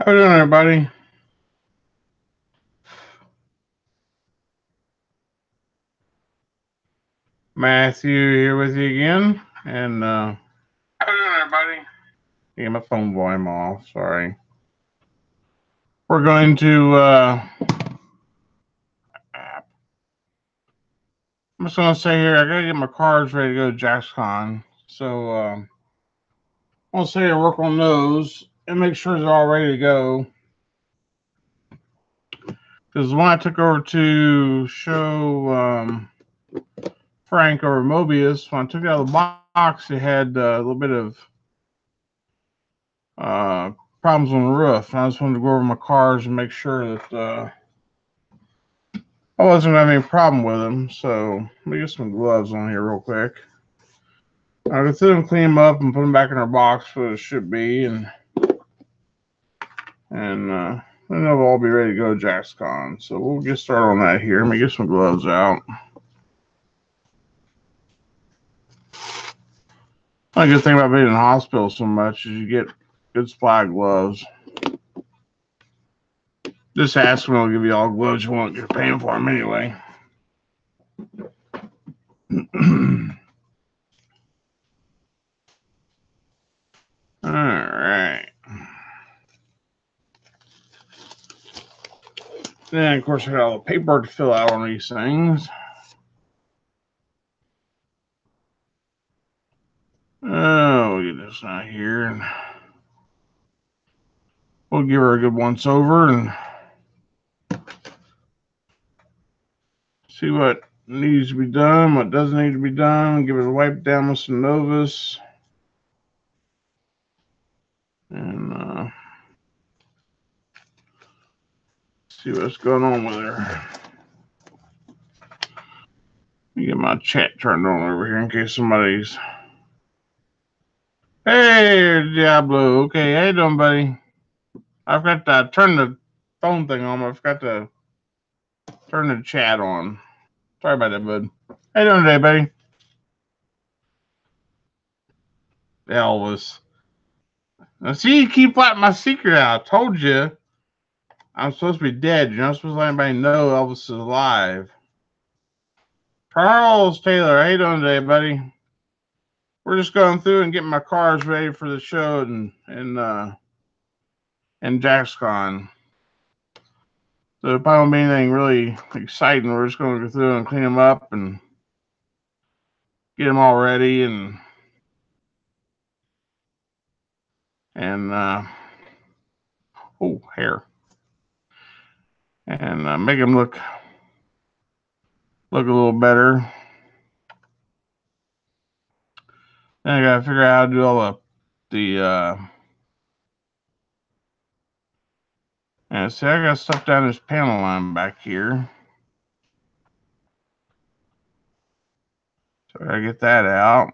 How you doing, everybody? Matthew here with you again, and how you doing, everybody? Yeah, my phone volume off. Sorry. We're going to. I'm just gonna say here. I gotta get my cards ready to go to Jaxcon, so I'll say and work on those and make sure they're all ready to go. Because when I took over to show Frank over Mobius, when I took it out of the box, it had a little bit of uh, problems on the roof. And I just wanted to go over my cars and make sure that I wasn't having any problem with them. So let me get some gloves on here real quick. I'll go through them, clean them up, and put them back in our box where it should be, and then they'll all be ready to go to Jaxcon. So we'll get started on that here. Let me get some gloves out. The good thing about being in the hospital so much is you get good supply of gloves. Just ask them, they'll give you all the gloves you want. You're paying for them anyway. All right. Then, of course, I got all the paperwork to fill out on these things. Oh, we'll get this out here. And we'll give her a good once over and see what needs to be done, what doesn't need to be done. Give it a wipe down with some Novus. And see what's going on with her. Let me get my chat turned on over here in case somebody's. Hey, Diablo. Okay, how you doing, buddy? I forgot to turn the phone thing on. I forgot to turn the chat on. Sorry about that, bud. How you doing today, buddy? Elvis. Now, see, you keep letting my secret out. I told you I'm supposed to be dead. You're not supposed to let anybody know Elvis is alive. Charles Taylor, how you doing today, buddy? We're just going through and getting my cars ready for the show and Jaxcon. So there probably won't be anything really exciting. We're just going to go through and clean them up and get them all ready and hair, and make them look a little better. Then I gotta figure out how to do all the and see, I got stuff down this panel line back here. So I gotta get that out.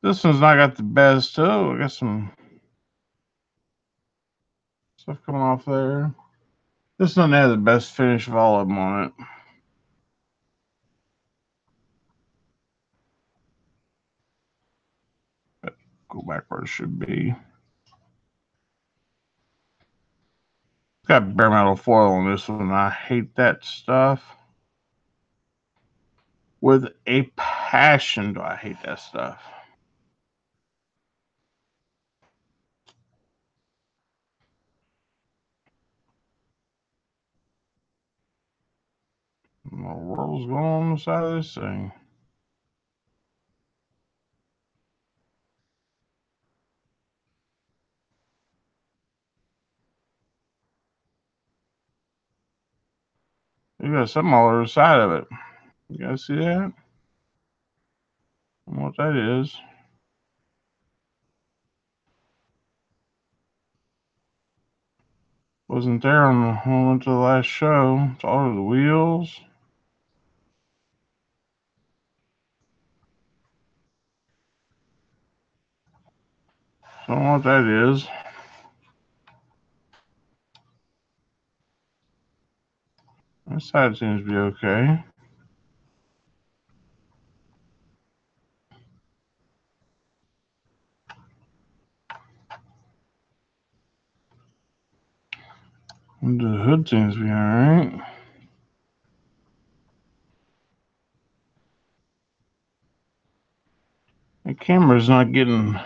This one's not got the best too. I got some stuff coming off there. This one has the best finish of all of them on it. But go back where it should be. It's got bare metal foil on this one. I hate that stuff. With a passion do I hate that stuff. What the world's going on the side of this thing? You got something all over the side of it. You guys see that? I don't know what that is. Wasn't there on the when I went to the last show. It's all over the wheels. Don't know what that is. This side seems to be okay. The hood seems to be alright. The camera's not getting...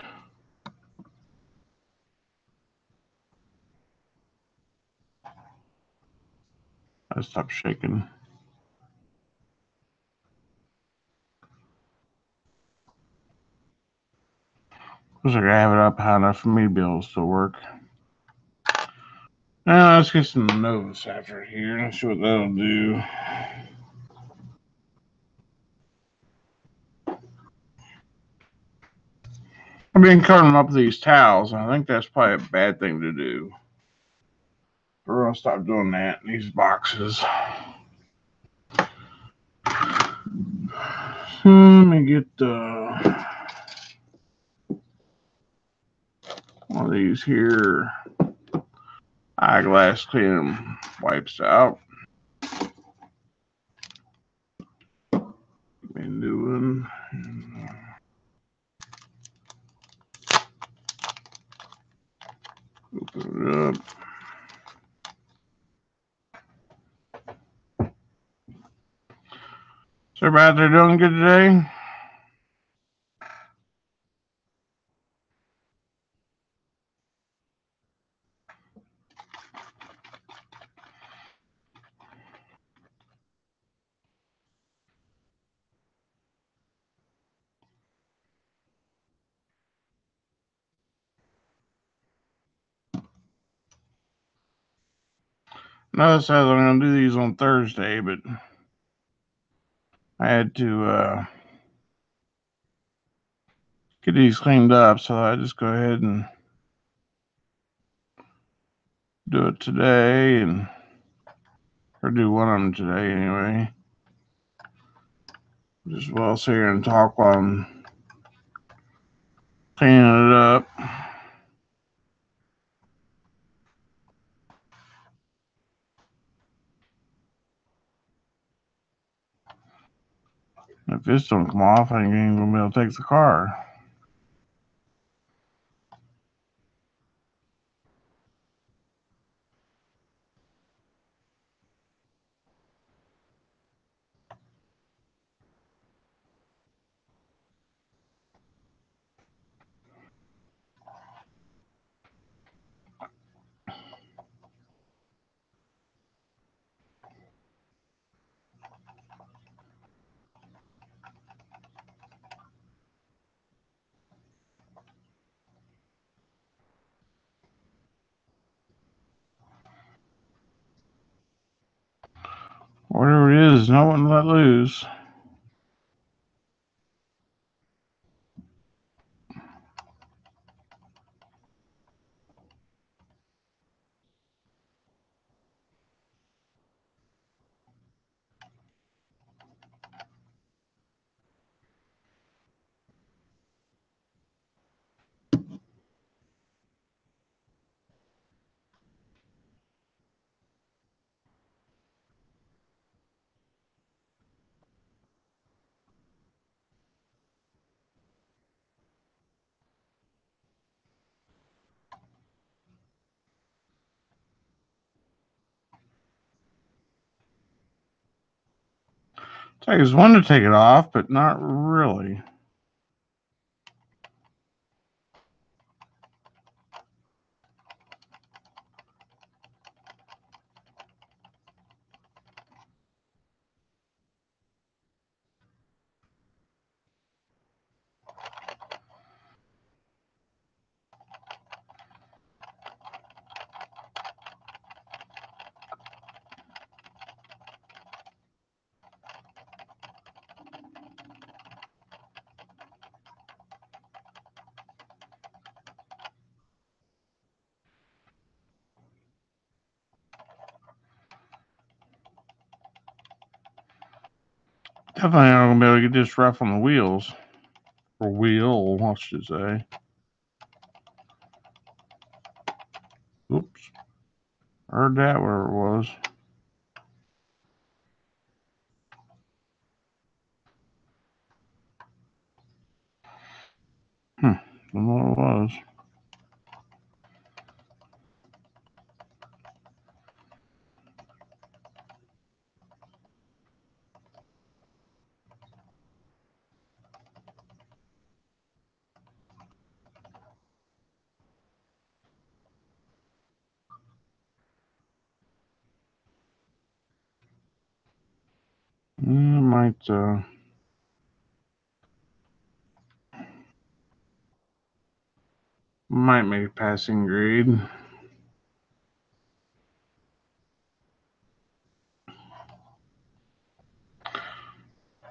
I stopped shaking. Looks like I have it up high enough for me to be able to still work. Now let's get some notes after here and see what that'll do. I've been covering them up with these towels, and I think that's probably a bad thing to do. We're gonna stop doing that in these boxes. So let me get one of these here eyeglass cleaning wipes out. Been doing. Open it up. So everybody out there doing good today? No, says I'm going to do these on Thursday, but I had to get these cleaned up, so I just go ahead and do it today, or do one of them today anyway. Just well sit here and talk while I'm cleaning it up. If this don't come off, I ain't gonna be able to take the car. Whatever it is, no one let loose. I just wanted to take it off, but not really. Definitely not gonna be able to get this rough on the wheels. Or wheel, I should say. Oops. Heard that where it was. Don't know what it was. Might make a passing grade.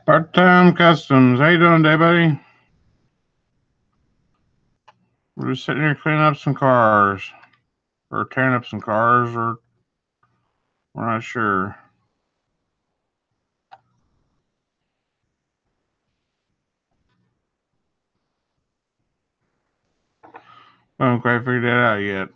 Part-time customs. How you doing today, buddy? We're just sitting here cleaning up some cars. Or tearing up some cars, or we're not sure. I haven't quite figured that out yet.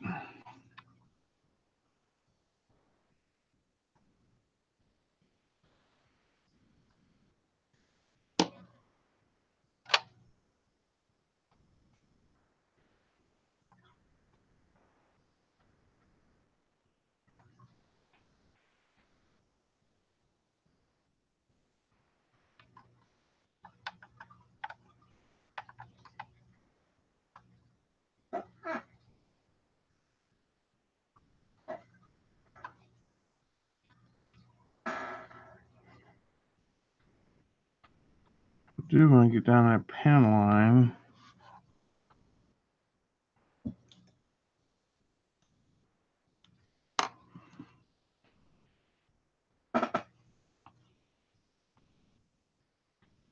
I do want to get down that pan line.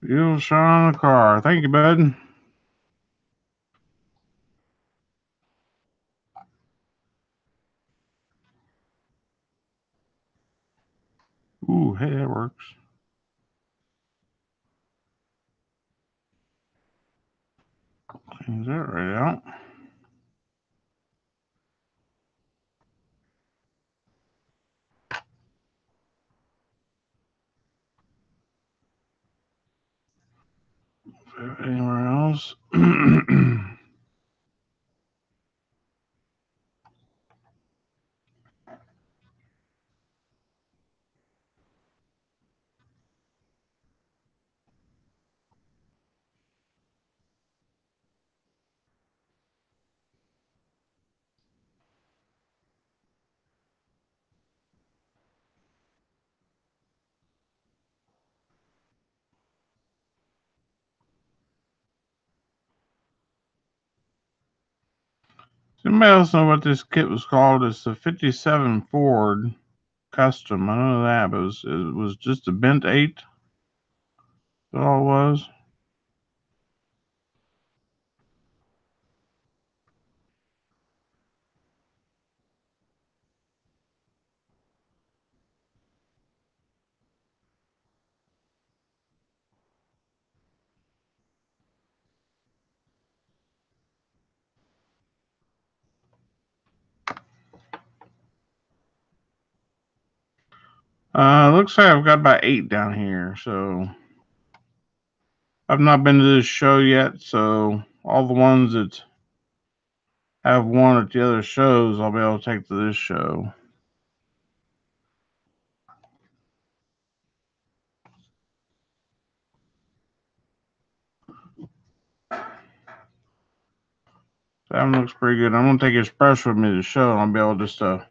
Beautiful shot on the car. Thank you, bud. Ooh, hey, that works. Cleans that right out. Anywhere else? Anybody else know what this kit was called? It's the 57 Ford Custom. I know that, but it was just a bent 8. That's all it was. Looks like I've got about 8 down here, so I've not been to this show yet, so all the ones that have won at the other shows, I'll be able to take to this show. That one looks pretty good. I'm gonna take his brush with me to the show, and I'll be able just to,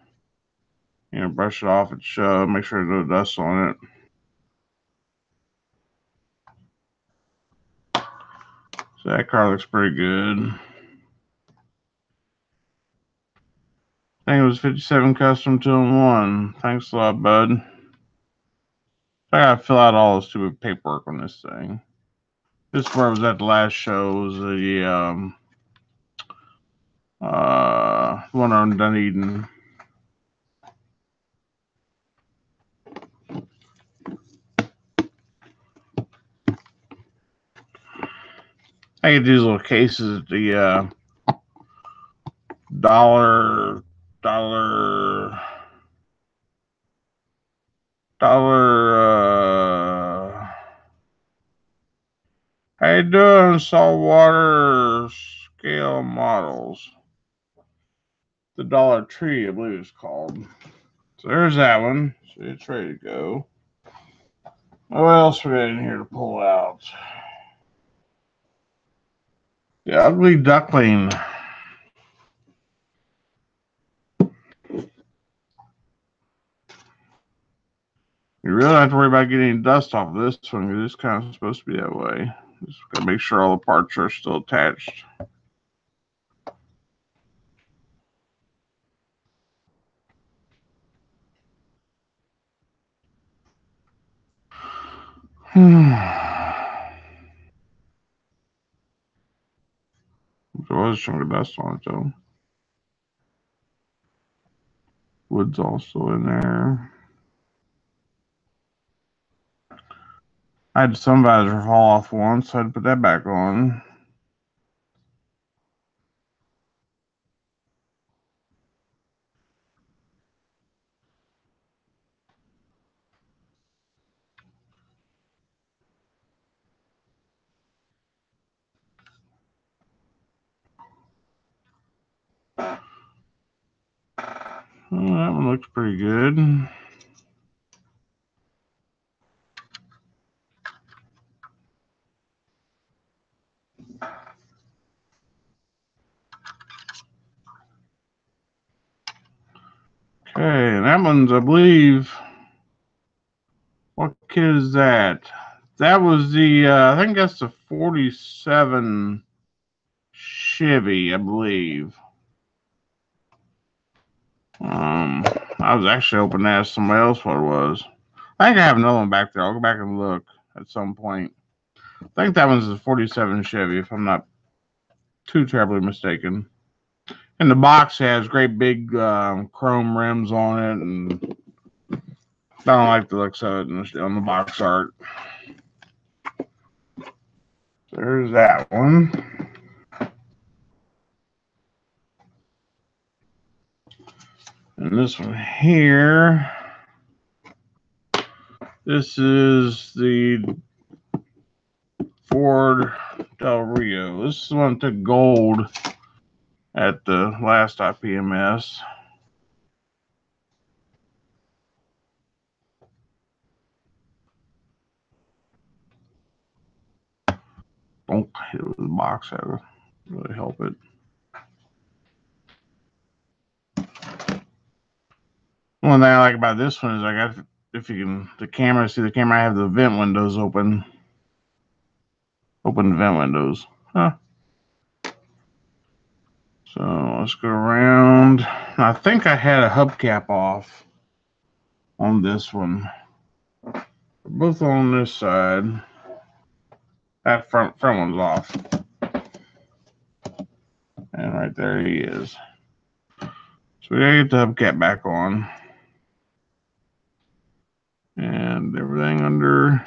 brush it off at the show, make sure there's no dust on it. So that car looks pretty good. I think it was 57 custom 2-in-1. Thanks a lot, bud. I gotta fill out all the stupid paperwork on this thing. This is where I was at the last show. Was the one on Dunedin. I get these little cases at the dollar. How you doing, saltwater scale models? The Dollar Tree, I believe it's called. So there's that one. So it's ready to go. What else we got in here to pull out? The Ugly Duckling. You really don't have to worry about getting any dust off of this one because it's kind of supposed to be that way. Just gotta make sure all the parts are still attached. There was a chunk of dust on it though. Wood's also in there. I had the sun visor fall off once, so I had to put that back on. Oh, that one looks pretty good. Okay, that one's, I believe, what kit is that? That was the, I think that's the 47 Chevy, I believe. I was actually hoping to ask somebody else what it was. I think I have another one back there. I'll go back and look at some point. I think that one's the 47 Chevy, if I'm not too terribly mistaken. And the box has great big chrome rims on it, and I don't like the looks of it on the box art. There's that one. And this one here, this is the Ford Del Rio. This is the one that took gold at the last IPMS. Don't hit it with the box, that would really help it. One thing I like about this one is I got, if you can, the camera, see the camera, I have the vent windows open. Open the vent windows. Huh. So let's go around. I think I had a hubcap off on this one. Both on this side. That front one's off. And right there he is. So we gotta get the hubcap back on. And everything under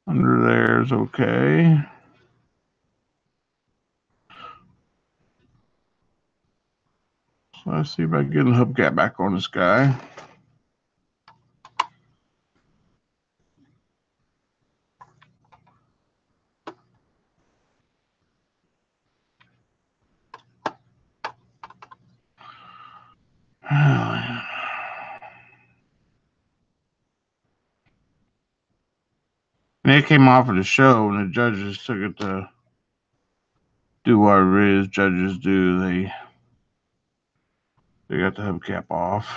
there is okay. So let's see if I can get the hubcap back on this guy. And it came off of the show, and the judges took it to do what it is judges do. They got the hubcap off.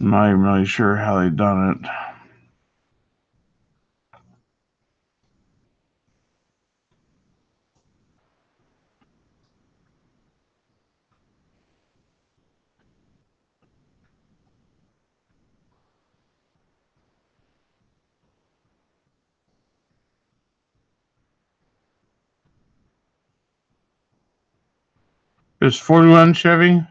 I'm not even really sure how they done it. It's 41 Chevy.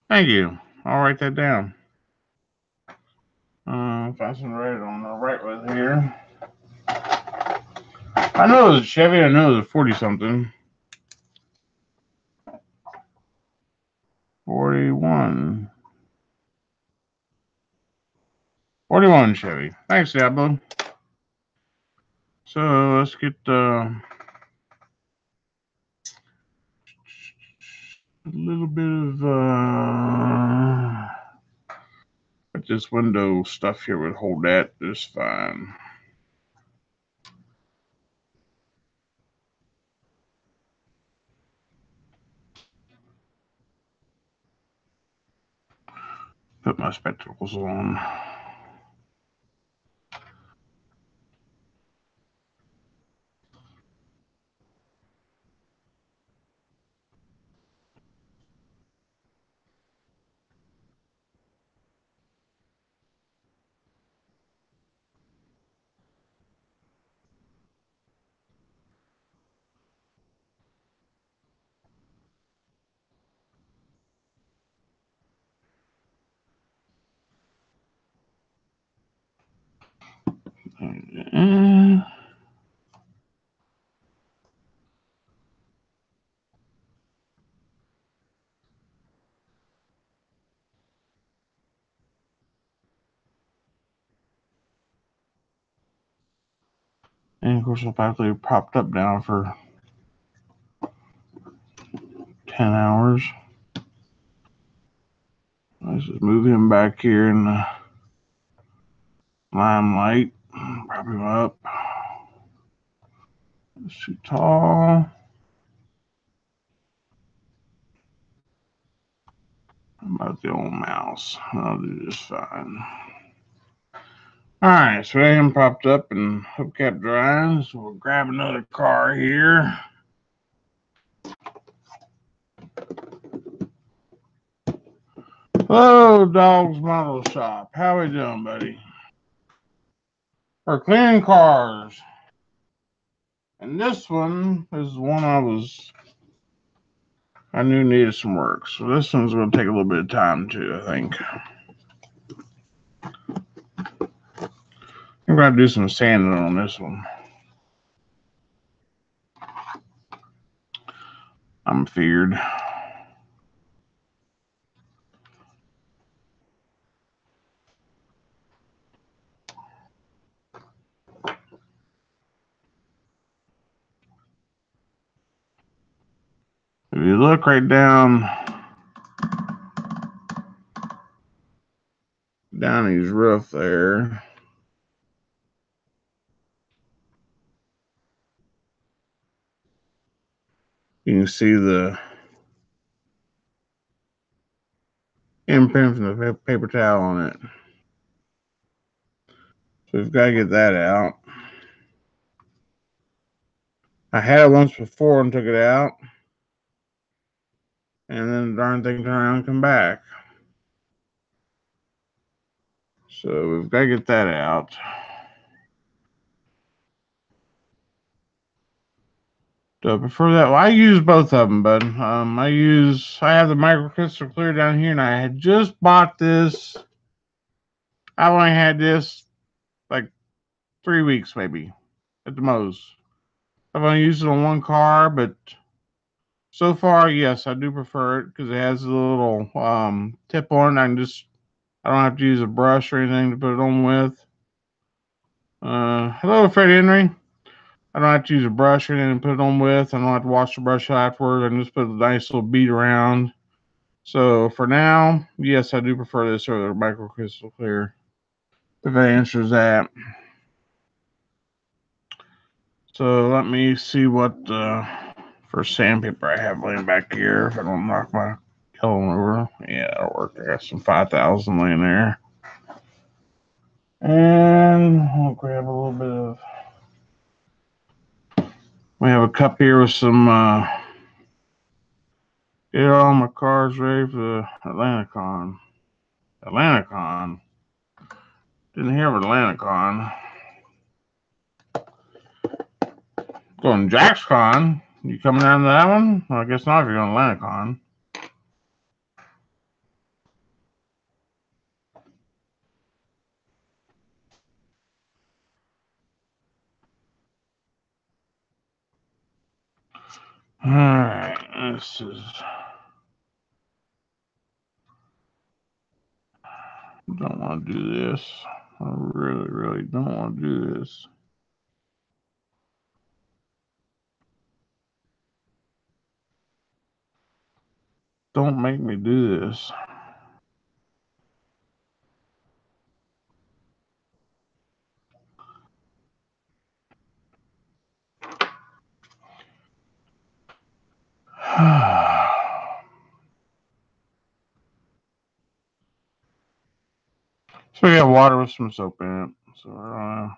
Thank you. I'll write that down. If I can write it on the right with here. I know it was a Chevy. I know it was a 40-something. 41. 41 Chevy. Thanks, Diablo. So let's get a little bit of but this window stuff here would hold that just fine. Put my spectacles on. And of course, the battery propped up now for 10 hours. Let's just move him back here in the limelight. Prop him up. It's too tall. How about the old mouse? I'll do just fine. Alright, so I am propped up and hubcap drying, so we'll grab another car here. Hello, Dog's Model Shop. How we doing, buddy? We're cleaning cars. And this one is one I knew needed some work. So this one's going to take a little bit of time too, I think. I'm going to do some sanding on this one. I'm feared. If you look right down his roof there, you can see the imprint from the paper towel on it. So we've got to get that out. I had it once before and took it out. And then the darn thing turned around and come back. So we've got to get that out. So before that, well, I use both of them, bud. I have the microcrystal clear down here, and I had just bought this. I only had this like 3 weeks, maybe, at the most. I've only used it on one car, but so far, yes, I do prefer it because it has a little tip on it. I don't have to use a brush or anything to put it on with. Hello, Fred Henry. I don't have to use a brush or anything to put it on with. I don't have to wash the brush afterward. I can just put a nice little bead around. So for now, yes, I do prefer this over the microcrystal clear. If that answers that. So let me see what for sandpaper I have laying back here. If I don't knock my kiln over. Yeah, that'll work. I got some 5,000 laying there. And I'll grab a little bit of. We have a cup here with some. Get all my cars ready for the Atlanticon. Atlanticon. Didn't hear of Atlanticon. Going Jaxcon. You coming down to that one? Well, I guess not if you're going Atlanticon. Alright, this is. Don't want to do this. I really, really don't want to do this. Don't make me do this. So we got water with some soap in it. So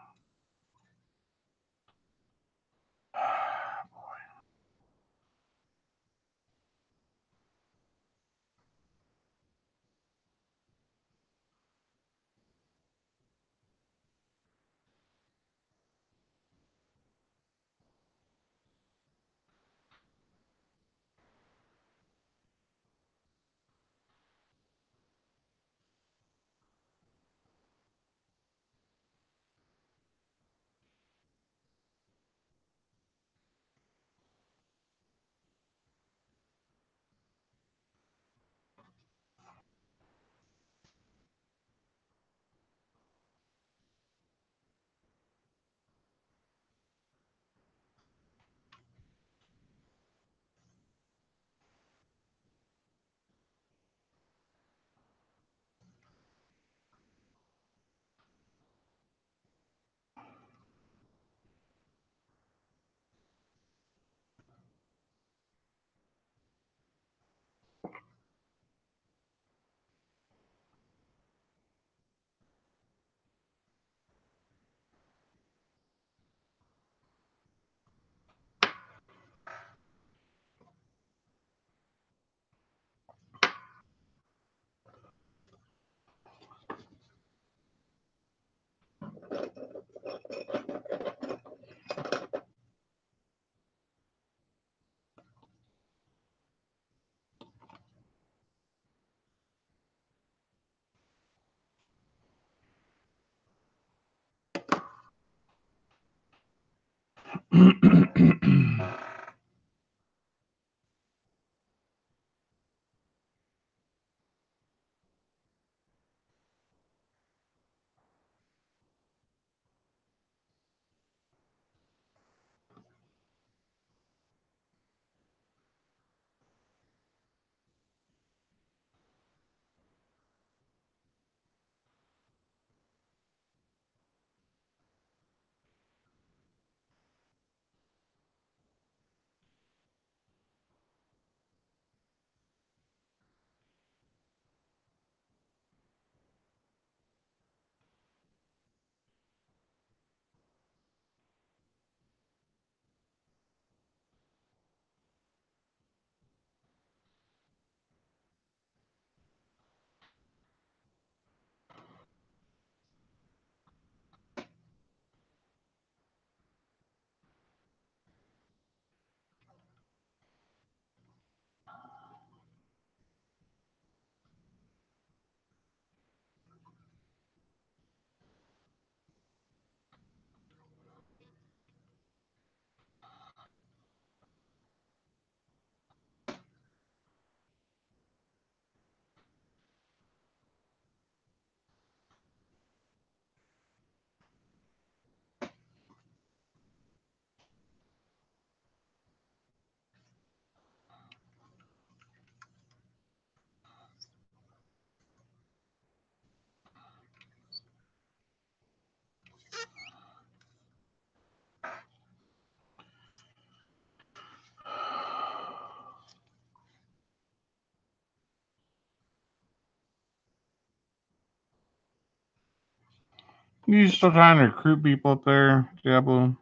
you still trying to recruit people up there, Diablo?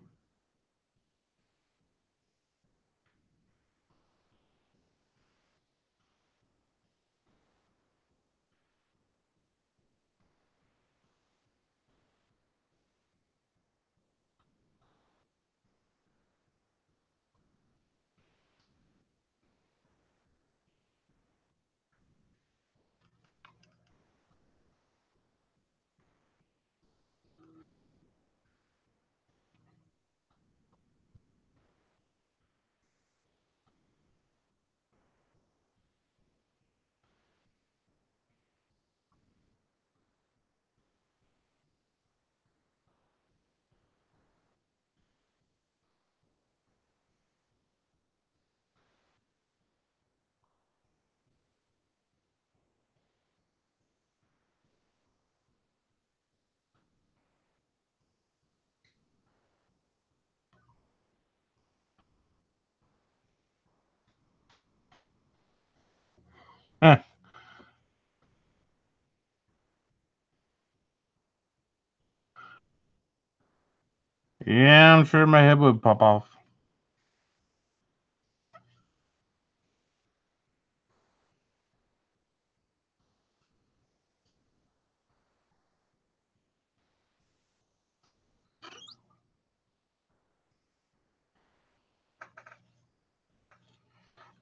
Huh. Yeah, I'm sure my head would pop off.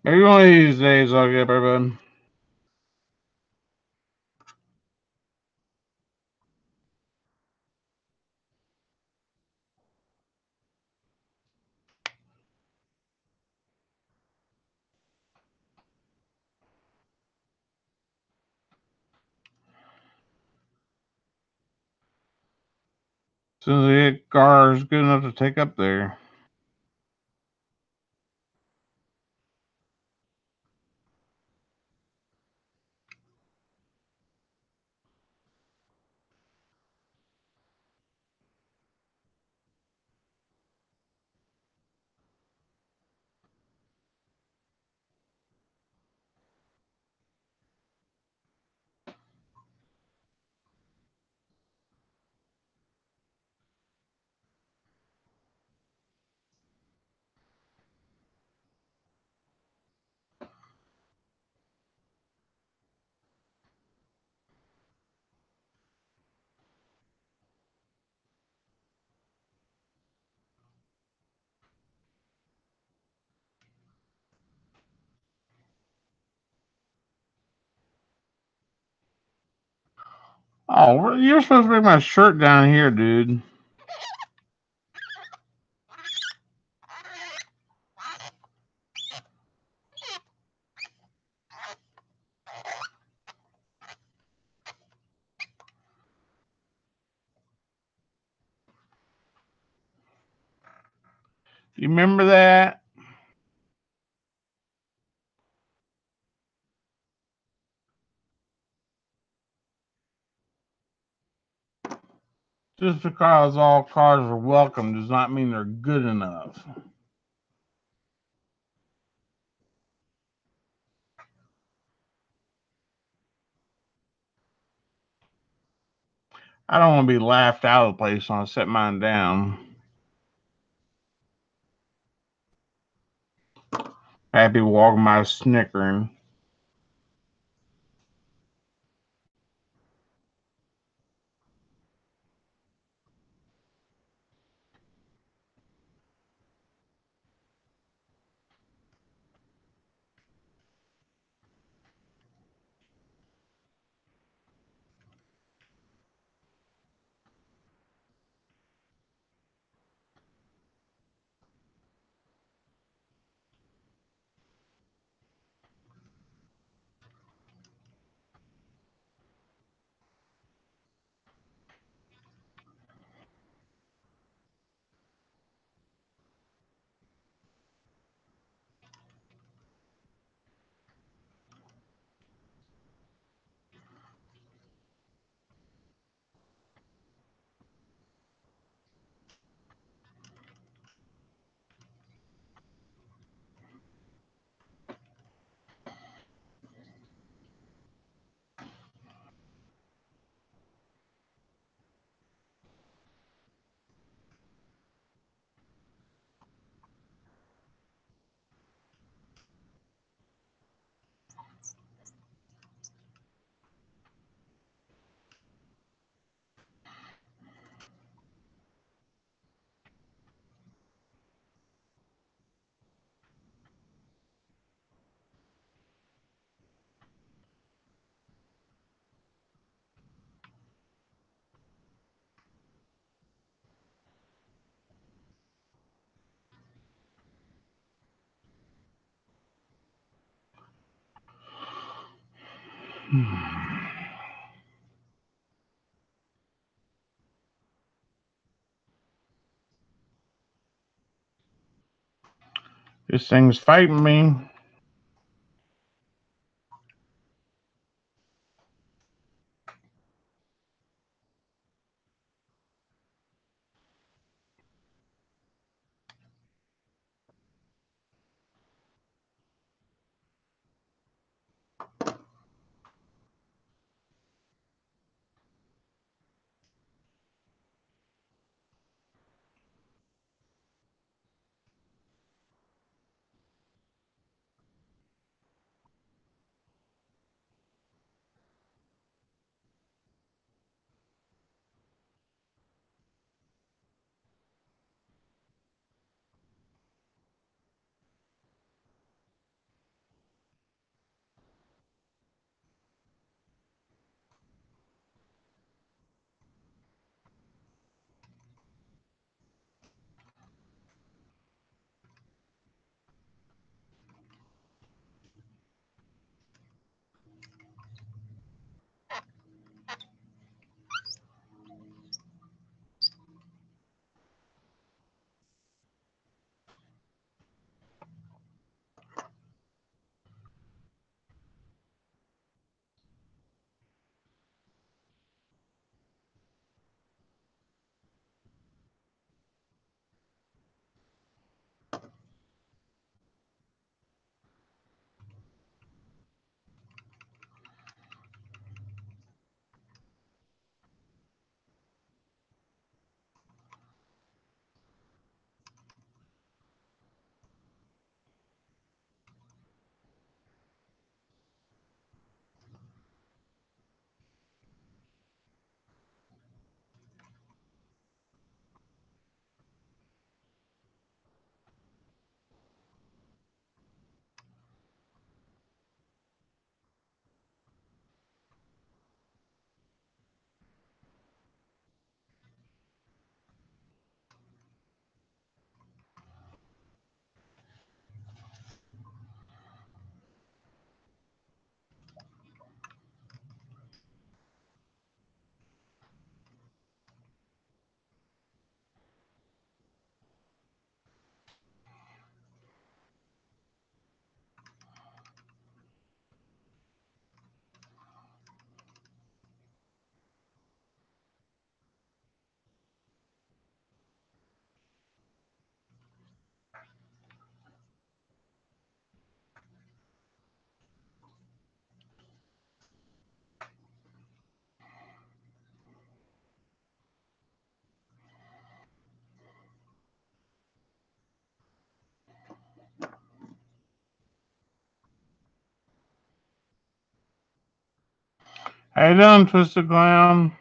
Maybe one of these days I'll get better, bud. As soon as I get cars good enough to take up there. Oh, you're supposed to bring my shirt down here, dude. You remember that? Just because all cars are welcome does not mean they're good enough. I don't want to be laughed out of the place when I set mine down. Happy walking my snickering. This thing's fighting me. How you doing, Twisted Clown?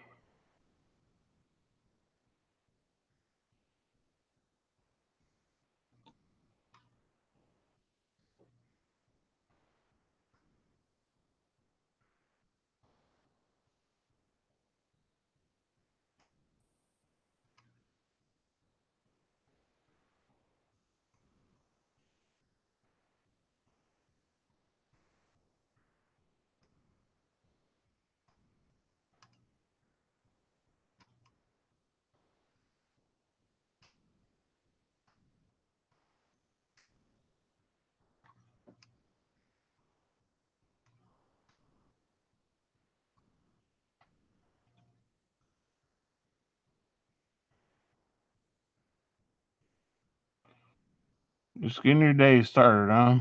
Just getting your day started, huh?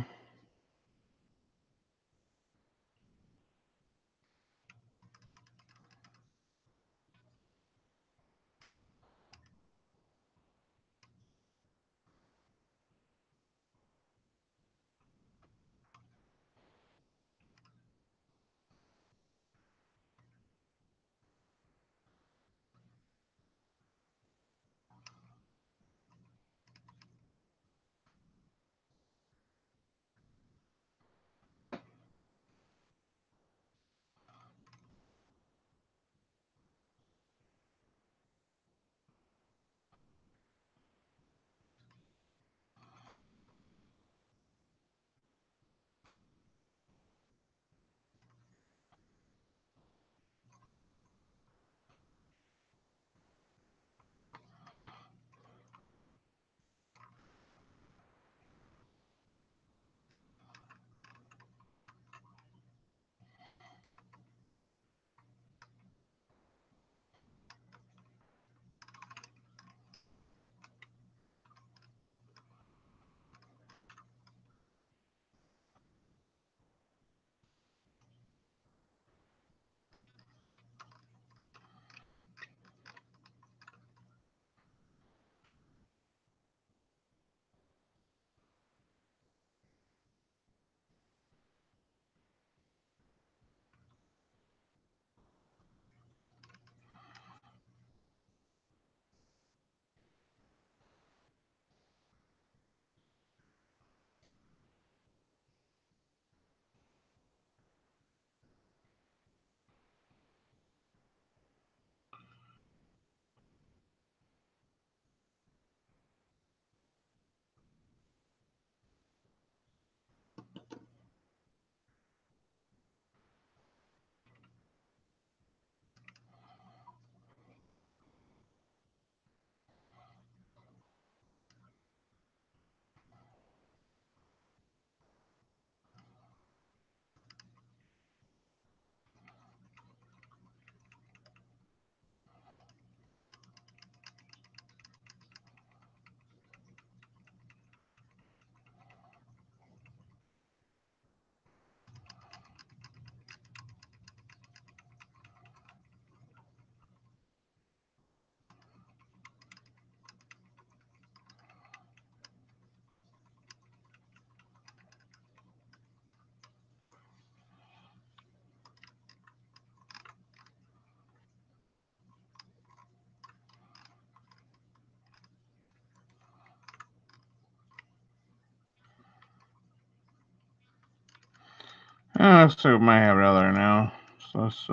Looks like we might have it other now. So let's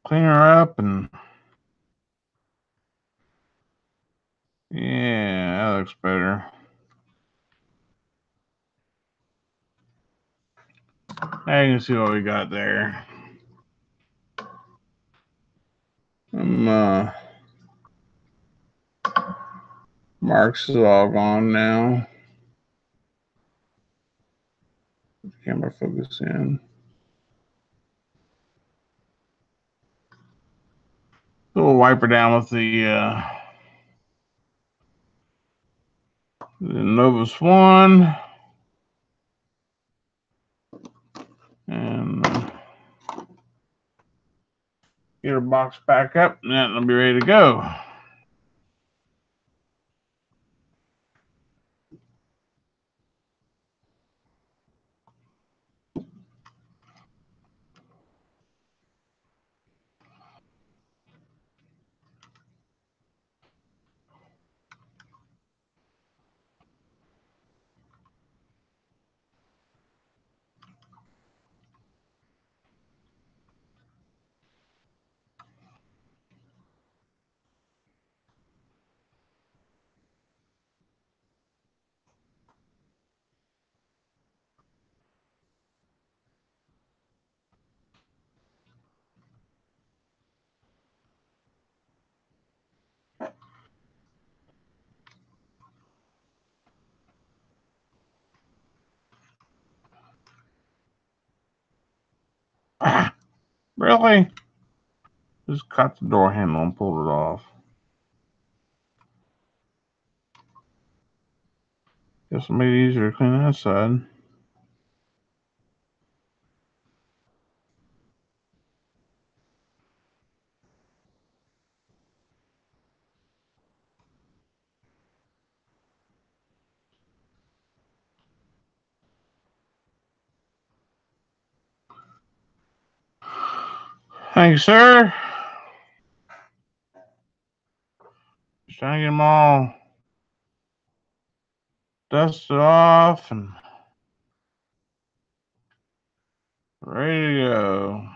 clean her up and yeah, that looks better. Now you can see what we got there. Marks is all gone now. Camera focus in. So we'll wipe her down with the Novus One. And get her box back up, and then it'll be ready to go. Ah, really? Just cut the door handle and pulled it off. Guess it made it easier to clean that side. Thank you, sir. Just trying to get them all dusted off and ready to go.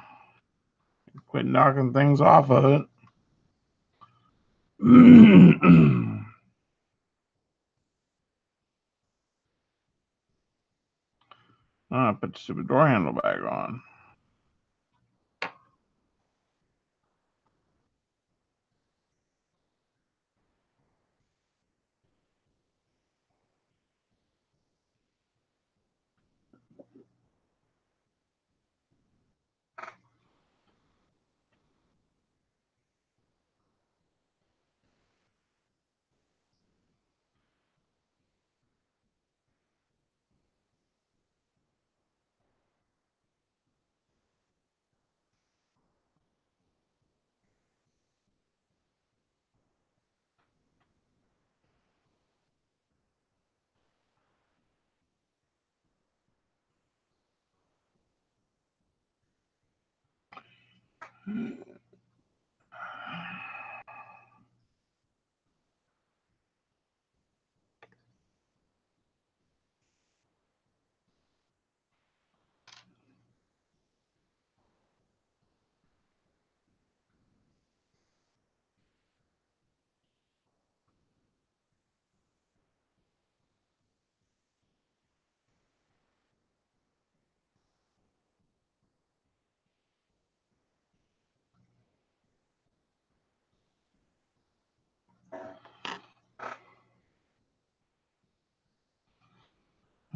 Quit knocking things off of it. I put the stupid door handle back on.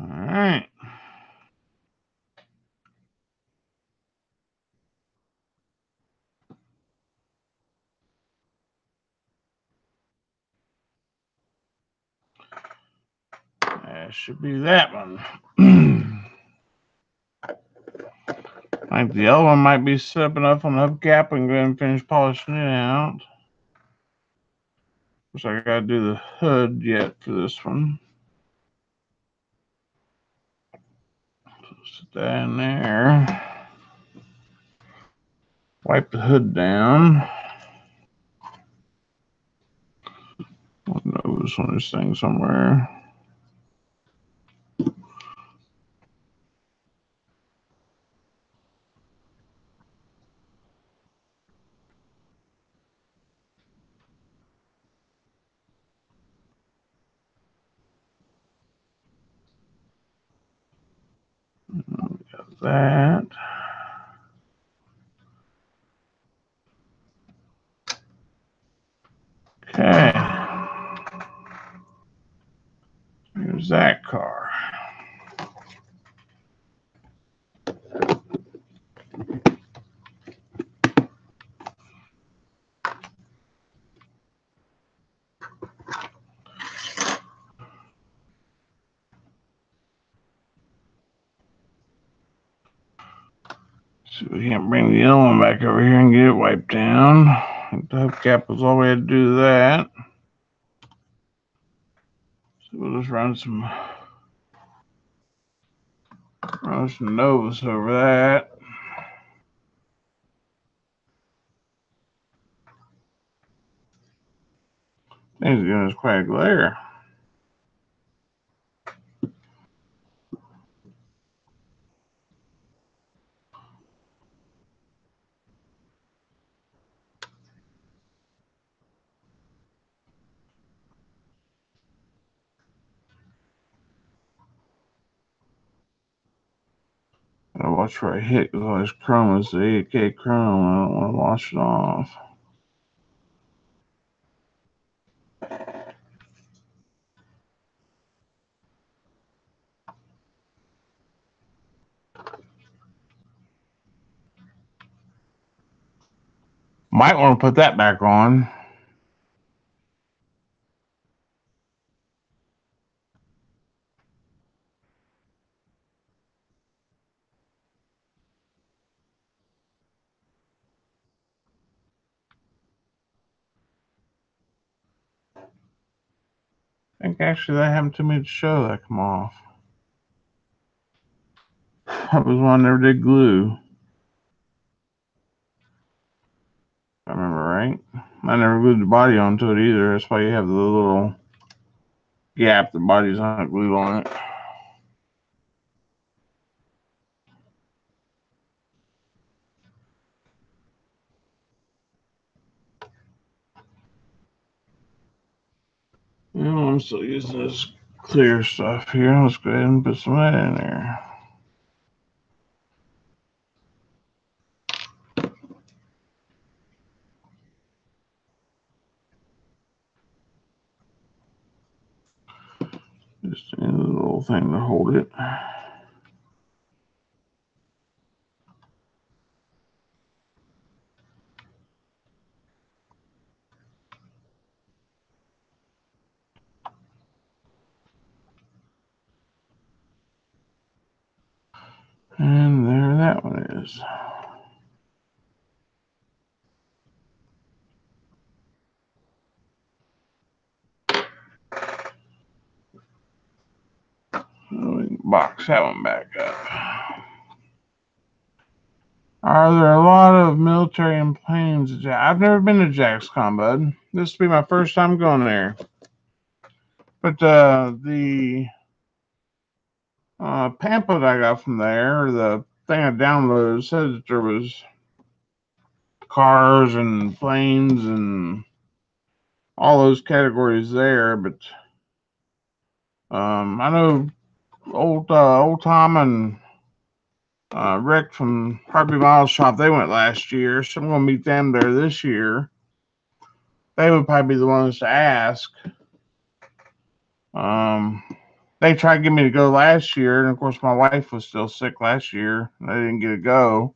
All right. That should be that one. I think the other one might be set up enough on the hubcap and go ahead and finish polishing it out. Looks like I gotta do the hood yet for this one. Sit that in there. Wipe the hood down. I know there's one of these things somewhere. Got that. Okay. Here's that car. See if we can't bring the other one back over here and get it wiped down. The hubcap was all we had to do that. So we'll just run some Novus over that. Things are gonna quite a glare. Gotta watch where I hit because all this chrome is the 8K chrome. I don't want to wash it off. Might want to put that back on. I think actually that happened to me to show that come off. That was one I never did glue. If I remember right. I never glued the body onto it either. That's why you have the little gap. The body's not glued on it. Well, I'm still using this clear stuff here. Let's go ahead and put some of that in there. Just a little thing to hold it. And there that one is. Box that one back up. Are there a lot of military and planes? I've never been to Jaxcon, bud. This will be my first time going there. But the pamphlet I got from there, or the thing I downloaded, said that there was cars and planes and all those categories there. But I know old Tom and Rick from Heartbeat Miles Shop, they went last year, so I'm going to meet them there this year. They would probably be the ones to ask. They tried to get me to go last year, and of course my wife was still sick last year. And I didn't get to go,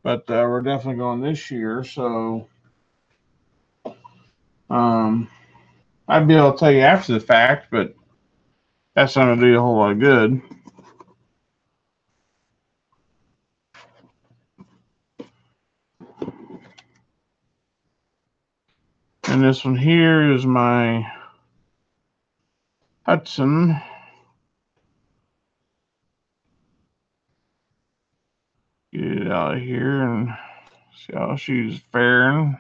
but we're definitely going this year. So I'd be able to tell you after the fact, but that's not going to do you a whole lot of good. And this one here is my Hudson. Get it out of here and see how she's faring.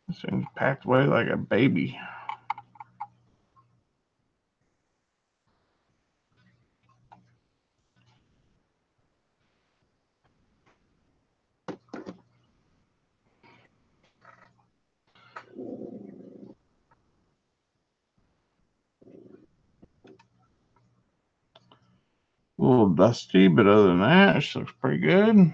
This thing's packed away like a baby. A little dusty, but other than that, it looks pretty good.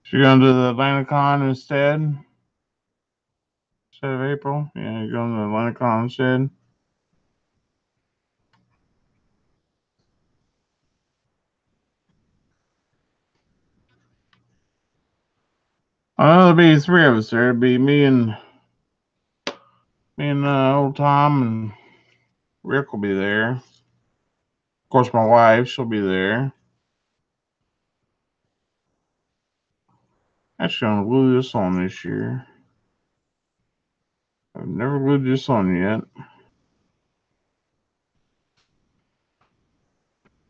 So you're going to the AtlantaCon instead of April? Yeah, you're going to the AtlantaCon instead? I know there'll be three of us there. It'll be me and old Tom, and Rick will be there. Of course, my wife, she'll be there. Actually, I'm going to glue this on this year. I've never glued this on yet.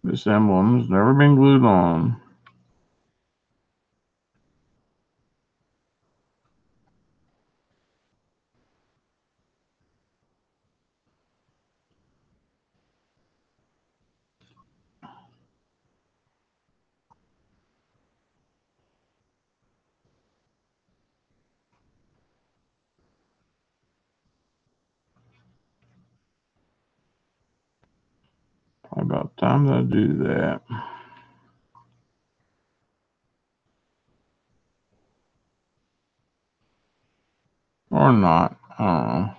This emblem's never been glued on. About time that I do that. Or not. I don't know.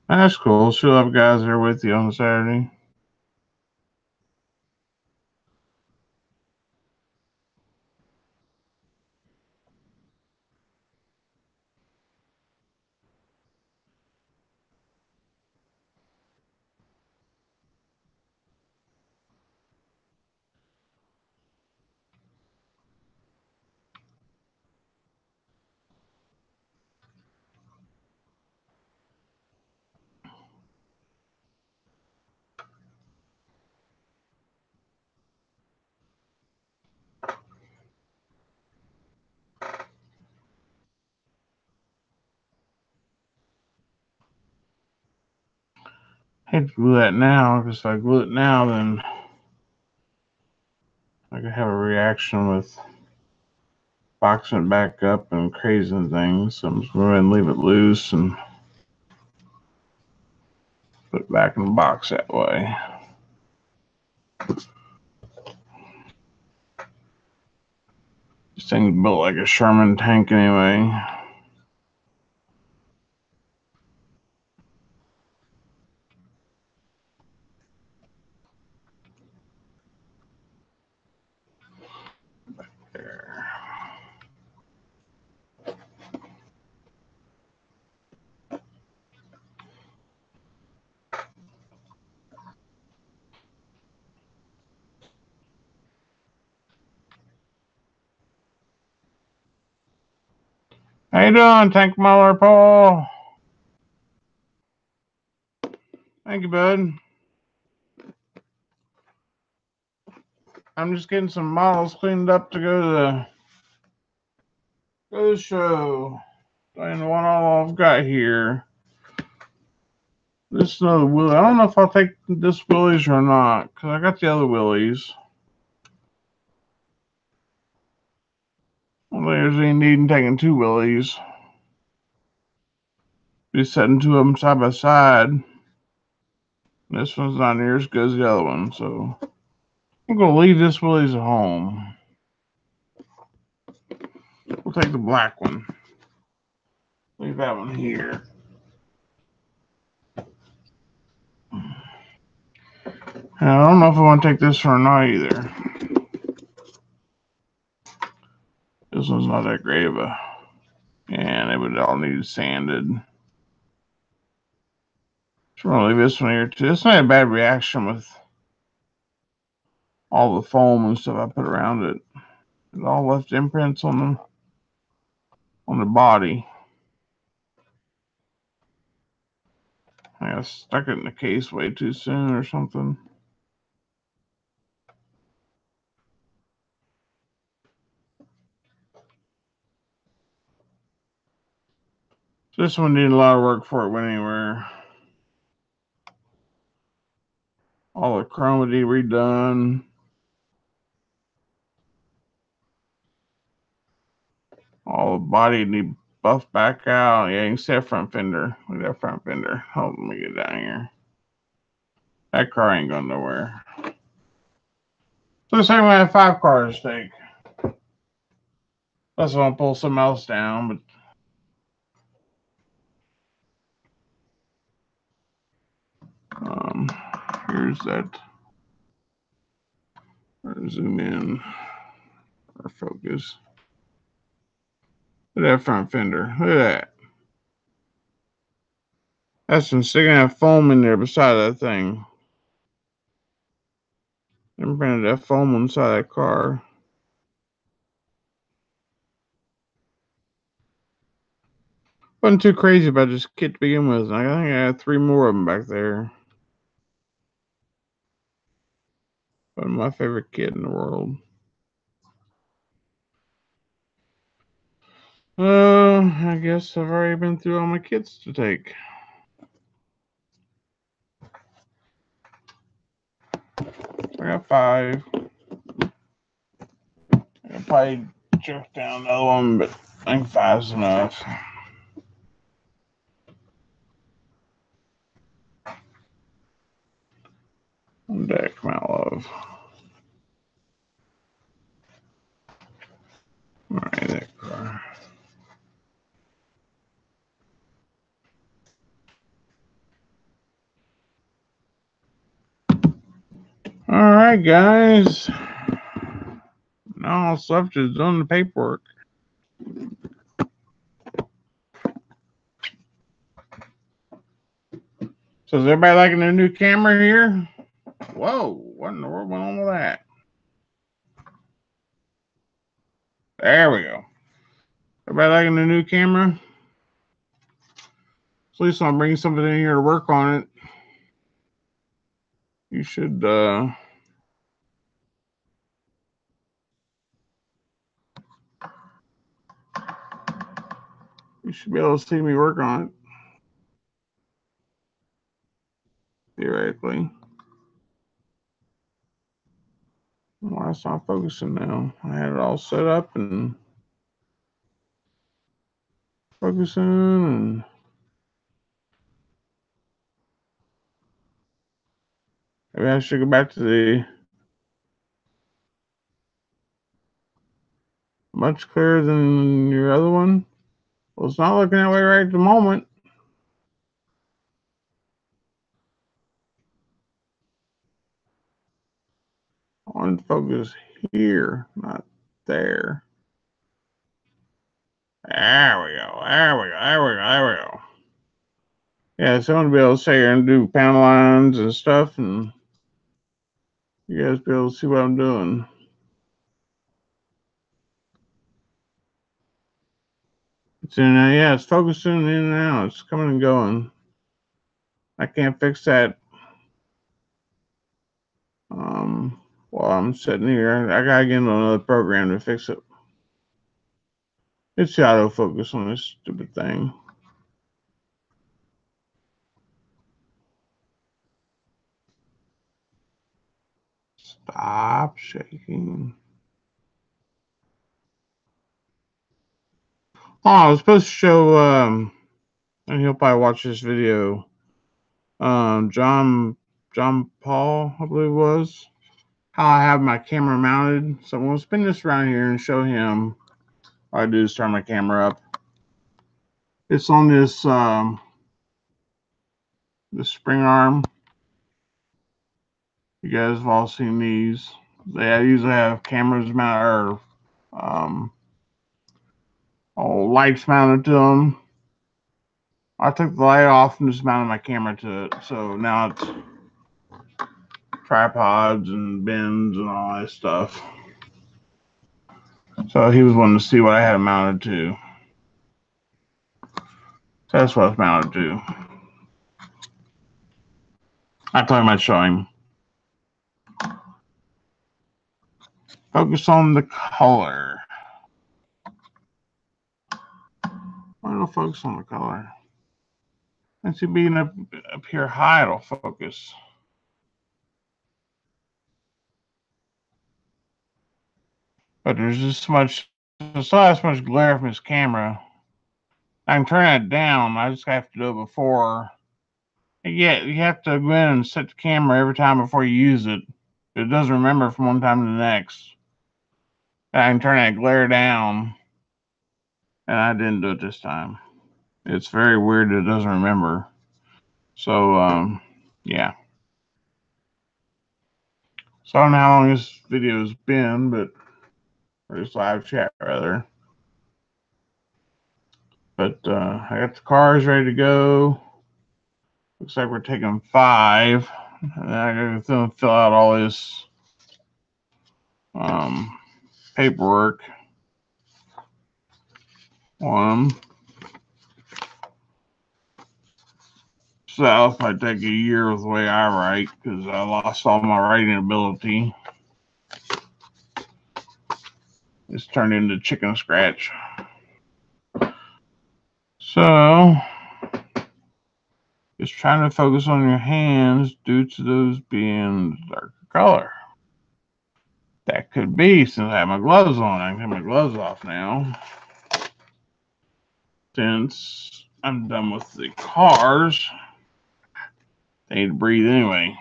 That's cool. She'll have guys there with you on Saturday. I hate to glue that now, because if I glue it now, then I could have a reaction with boxing it back up and crazing things. So I'm just going to go ahead and leave it loose and put it back in the box that way. This thing's built like a Sherman tank anyway. There. How you doing, Tank Muller Paul? Thank you, bud. I'm just getting some models cleaned up to go to the show. And the one all I've got here. This is another Willie. I don't know if I'll take this Willie's or not, because I got the other Willie's. I don't think there's any need in taking two Willie's. Be setting two of them side by side. This one's not near as good as the other one, so I'm going to leave this Willie's at home. We'll take the black one. Leave that one here. And I don't know if I want to take this or not either. This one's not that great of a... And it would all need sanded. Just want to leave this one here too. It's not a bad reaction with all the foam and stuff I put around it. It all left imprints on the body. I stuck it in the case way too soon or something. So this one needed a lot of work before it went anywhere. All the chromedy redone. All the body need buffed back out. Yeah, you can see that front fender. Look at that front fender. Hold on, let me get down here. That car ain't going nowhere. So say we have 5 cars to take. That's why I'll pull something else down, but here's that. Zoom in or focus. Look at that front fender. Look at that. That's some sticking that foam in there beside that thing. Imprinted that foam inside that car. Wasn't too crazy about this kit to begin with. I think I had 3 more of them back there. One of my favorite kit in the world. I guess I've already been through all my kits to take. I got 5. I'll probably jerk down another one, but I think 5's enough. On deck, my love. Alright, that car. Alright, guys. Now all left is doing the paperwork. So is everybody liking their new camera here? Whoa, what in the world went on with that? There we go. Everybody liking the new camera? At least I'll bring somebody in here to work on it. You should be able to see me work on it. Theoretically. Why it's not focusing now? I had it all set up and focusing and maybe I should go back to the much clearer than your other one. Well, it's not looking that way right at the moment. I want to focus here, not there. There we go. There we go. There we go. There we go. Yeah, so I want to be able to sit here and do panel lines and stuff, and you guys be able to see what I'm doing. It's in there. Yeah, it's focusing in and out. It's coming and going. I can't fix that. While I'm sitting here, I gotta get into another program to fix it. It's the autofocus on this stupid thing. Stop shaking. Oh, I was supposed to show, and he'll probably watch this video. John Paul, I believe it was, how I have my camera mounted. So I'm gonna spin this around here and show him. All I do is turn my camera up. It's on this spring arm. You guys have all seen these. They usually have cameras mounted or lights mounted to them. I took the light off and just mounted my camera to it. So now it's tripods and bins and all that stuff. So he was wanting to see what I had it mounted to. So that's what it's mounted to. I told him I'd show him. Focus on the color. Why don't focus on the color? And see, being up here high, it'll focus. But there's just so much, there's so much glare from this camera. I can turn that down. I just have to do it before. Yeah, you have to go in and set the camera every time before you use it. It doesn't remember from one time to the next. I can turn that glare down, and I didn't do it this time. It's very weird that it doesn't remember. So, yeah. So I don't know how long this video's been, but or this live chat rather. But I got the cars ready to go. Looks like we're taking 5. And I got to fill out all this paperwork on them. South might take a year with the way I write because I lost all my writing ability. It's turned into chicken scratch. So, just trying to focus on your hands due to those being darker color. That could be since I have my gloves on. I can take my gloves off now. Since I'm done with the cars, they need to breathe anyway.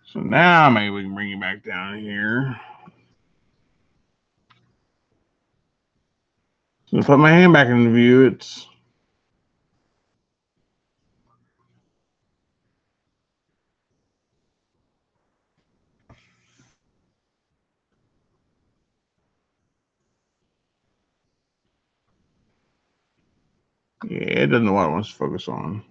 So now maybe we can bring it back down here. So put my hand back in view. It's yeah, it doesn't know what it wants to focus on.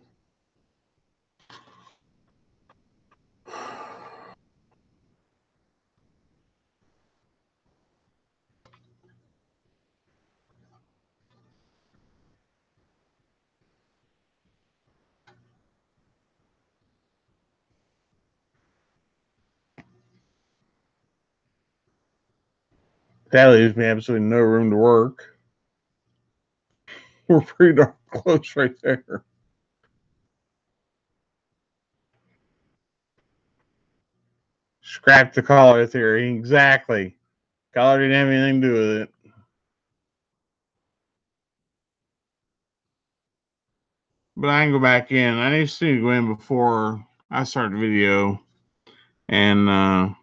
That leaves me absolutely no room to work. We're pretty darn close right there. Scrap the color theory. Exactly. Color didn't have anything to do with it. But I can go back in. I need to go in before I start the video and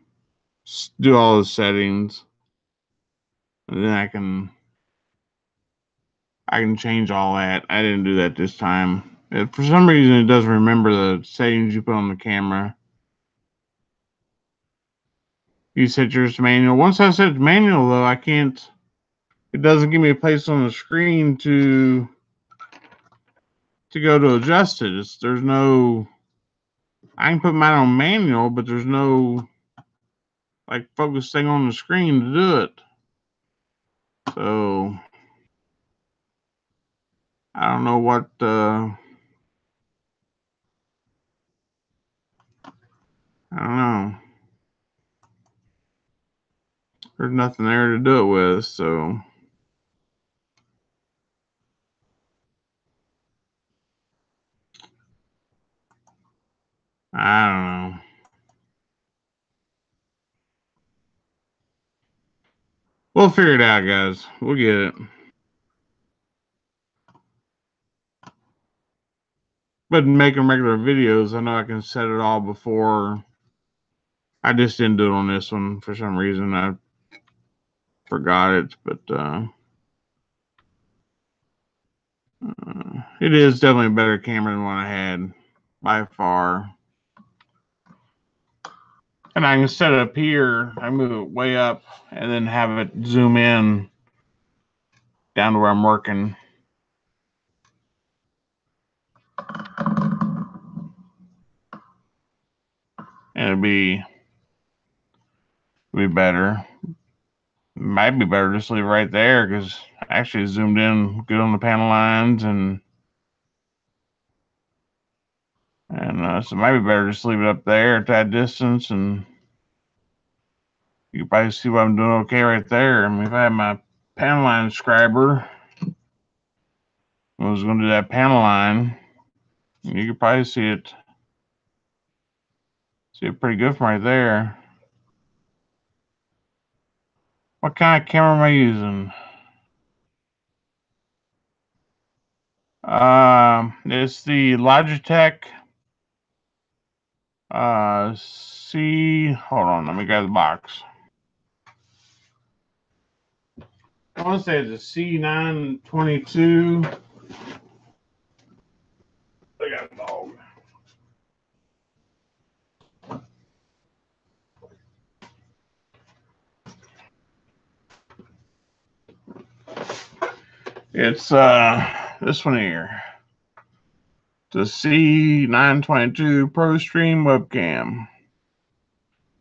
do all the settings. And then I can change all that. I didn't do that this time. For some reason, it doesn't remember the settings you put on the camera. You set yours to manual. Once I set it to manual, though, I can't. It doesn't give me a place on the screen to go to adjust it. There's no. I can put mine on manual, but there's no like focus thing on the screen to do it. So I don't know what. I don't know. There's nothing there to do it with, so I don't know. We'll figure it out, guys. We'll get it. But making regular videos, I know I can set it all before. I just didn't do it on this one for some reason. I forgot it, but it is definitely a better camera than what I had by far. And I can set it up here. I move it way up and then have it zoom in down to where I'm working. And it'd be better. Might be better just leave it right there because I actually zoomed in good on the panel lines and so it might be better just leave it up there at that distance, and you can probably see what I'm doing okay right there. I mean, if I had my panel line scriber, I was going to do that panel line, you could probably see it pretty good from right there. What kind of camera am I using? It's the Logitech hold on, let me grab the box. I want to say it's a C922. I got a dog. It's this one here. The C922 Pro Stream webcam.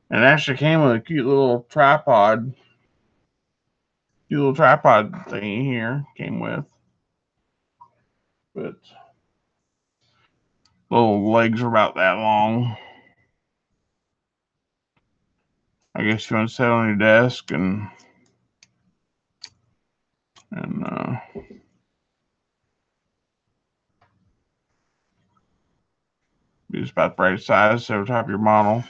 It actually came with a cute little tripod. Cute little tripod thingy here came with. But little legs are about that long. I guess you want to set on your desk and be just about the right size, set on top of your model.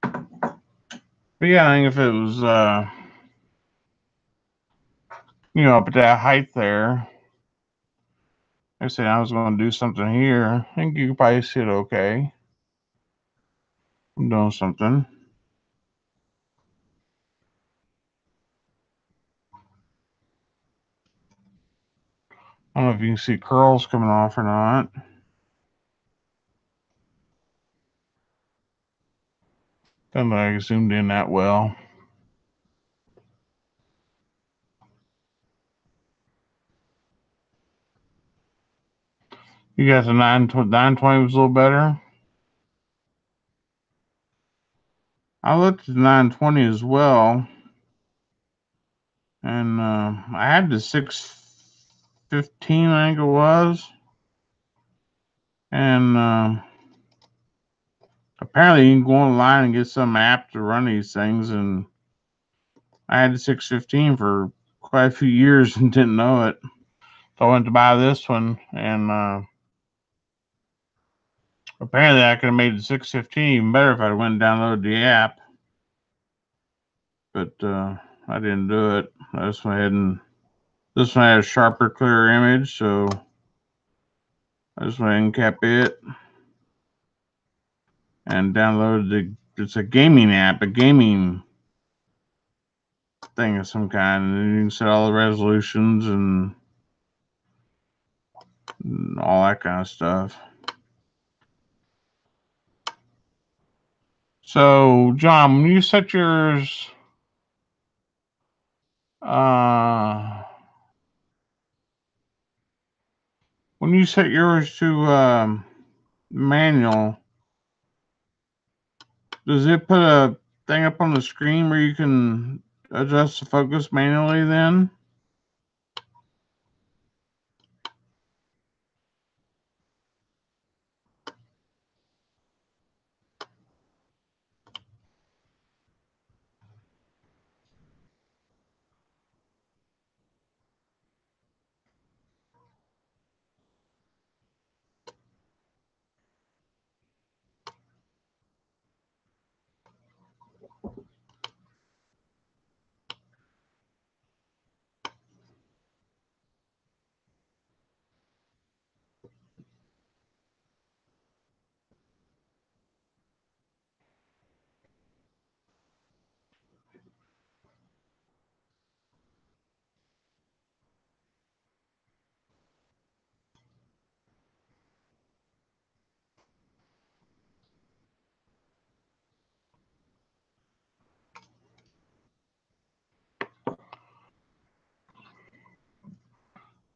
But yeah, I think if it was, you know, up at that height there, I said I was going to do something here. I think you could probably see it okay. I'm doing something. I don't know if you can see curls coming off or not. Doesn't look like I zoomed in that well. You got the 920 was a little better. I looked at the 920 as well, and I had the 615, I think it was, and apparently you can go online and get some app to run these things, and I had the 615 for quite a few years and didn't know it. So I went to buy this one, and apparently I could have made the 615 even better if I went and downloaded the app. But I didn't do it. I just went ahead and this one had a sharper, clearer image, so I just went ahead and kept it and downloaded it's a gaming app, a gaming thing of some kind, and you can set all the resolutions and all that kind of stuff. So, John, when you set yours, to manual, does it put a thing up on the screen where you can adjust the focus manually then?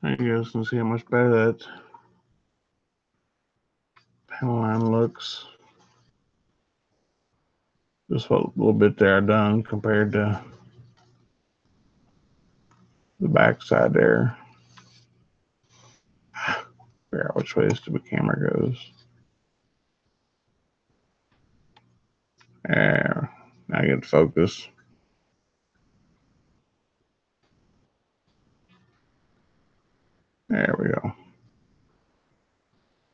You guys can see how much better that panel line looks. Just a little bit there done compared to the back side there. Figure out which way this stupid camera goes. There. Now I get focus. There we go.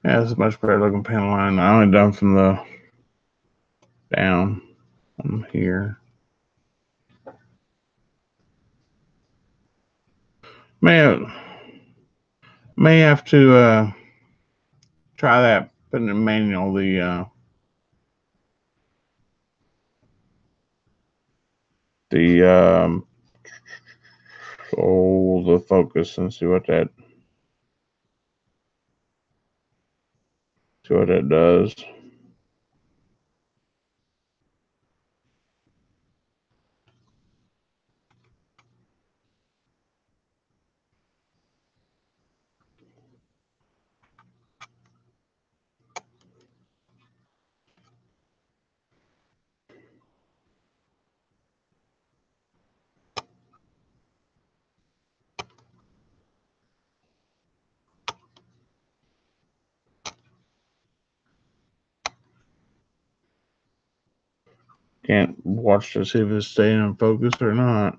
Yeah, this is a much better looking panel line. I only done from the down from here. May have to try that, putting in manual the focus and see what that does. Can't watch to see if it's staying in focus or not.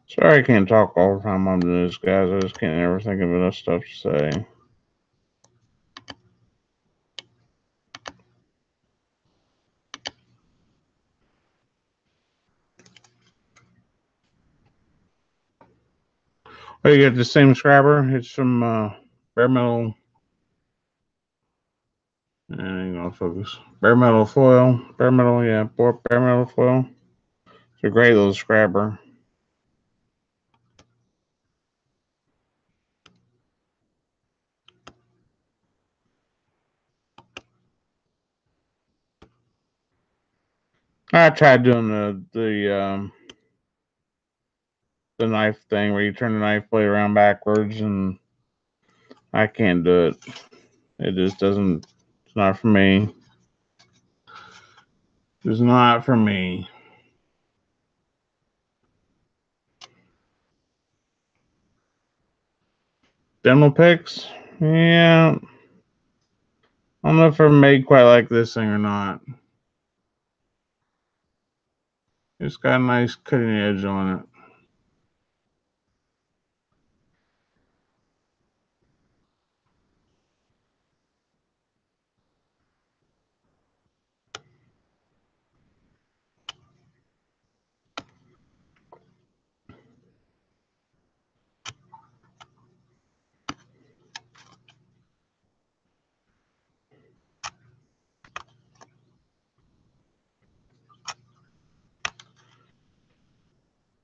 Sorry I can't talk all the time I'm doing this, guys. I just can't ever think of enough stuff to say. Oh, you got the same scrabber? It's from Bare Metal. I ain't gonna focus. Bare Metal foil. Bare Metal, yeah. Bare Metal foil. It's a great little scrabber. I tried doing the knife thing where you turn the knife blade around backwards, and I can't do it. It just doesn't. It's not for me. It's not for me. Dental picks? Yeah. I don't know if they're made quite like this thing or not. It's got a nice cutting edge on it.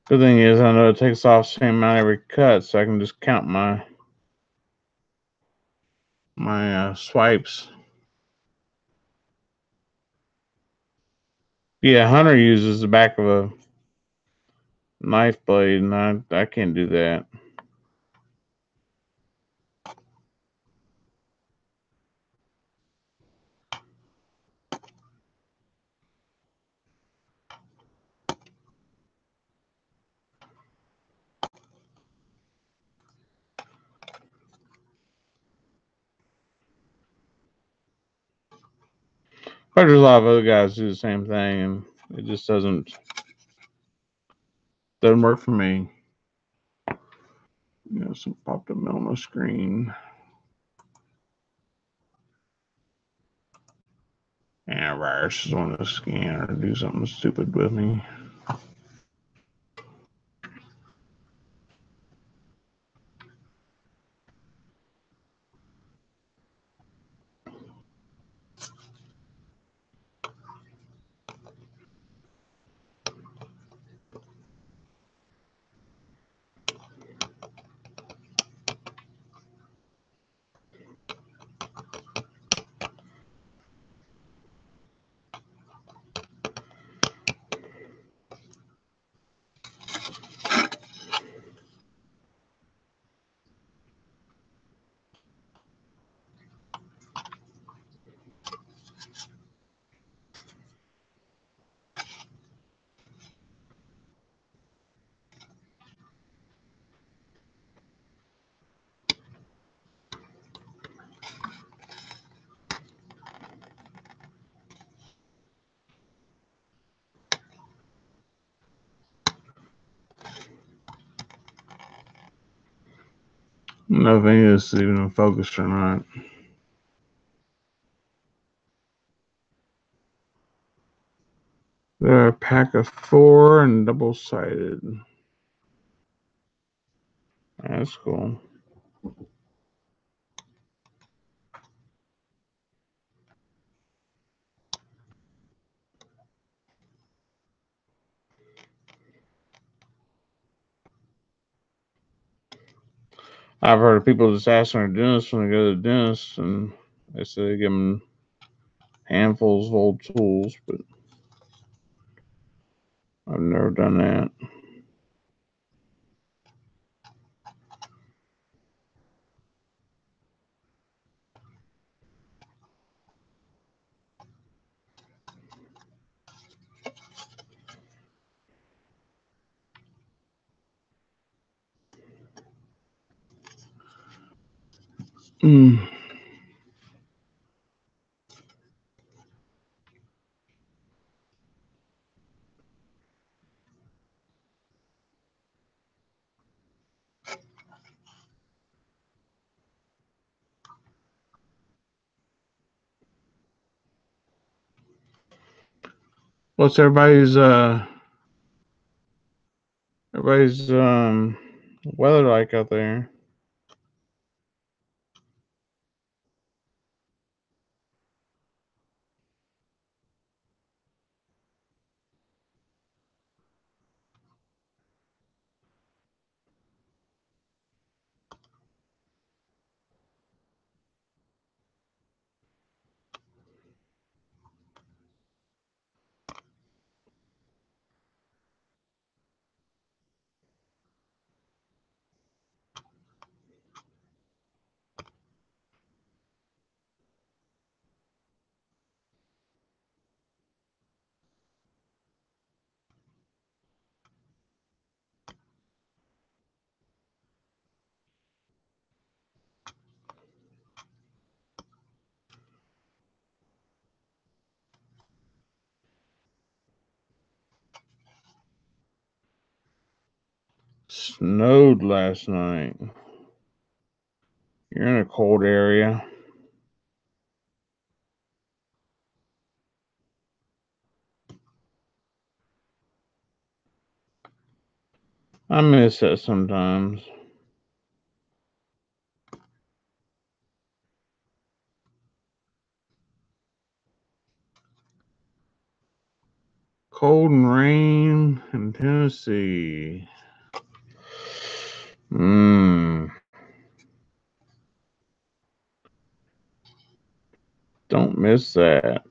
Good thing is, I know it takes off the same amount every cut, so I can just count my swipes. Yeah, Hunter uses the back of a knife blade, and I can't do that. But there's a lot of other guys who do the same thing, and it just doesn't work for me. You know, some popped up on the screen. And virus is on the scanner to do something stupid with me. I don't know if any of this is even focused or not. They're a pack of 4 and double-sided. That's cool. I've heard of people just asking their dentist when they go to the dentist, and they say they give them handfuls of old tools, but I've never done that. Mm. What's everybody's weather like out there? Snowed last night. You're in a cold area. I miss that sometimes. Cold and rain in Tennessee. Don't miss that.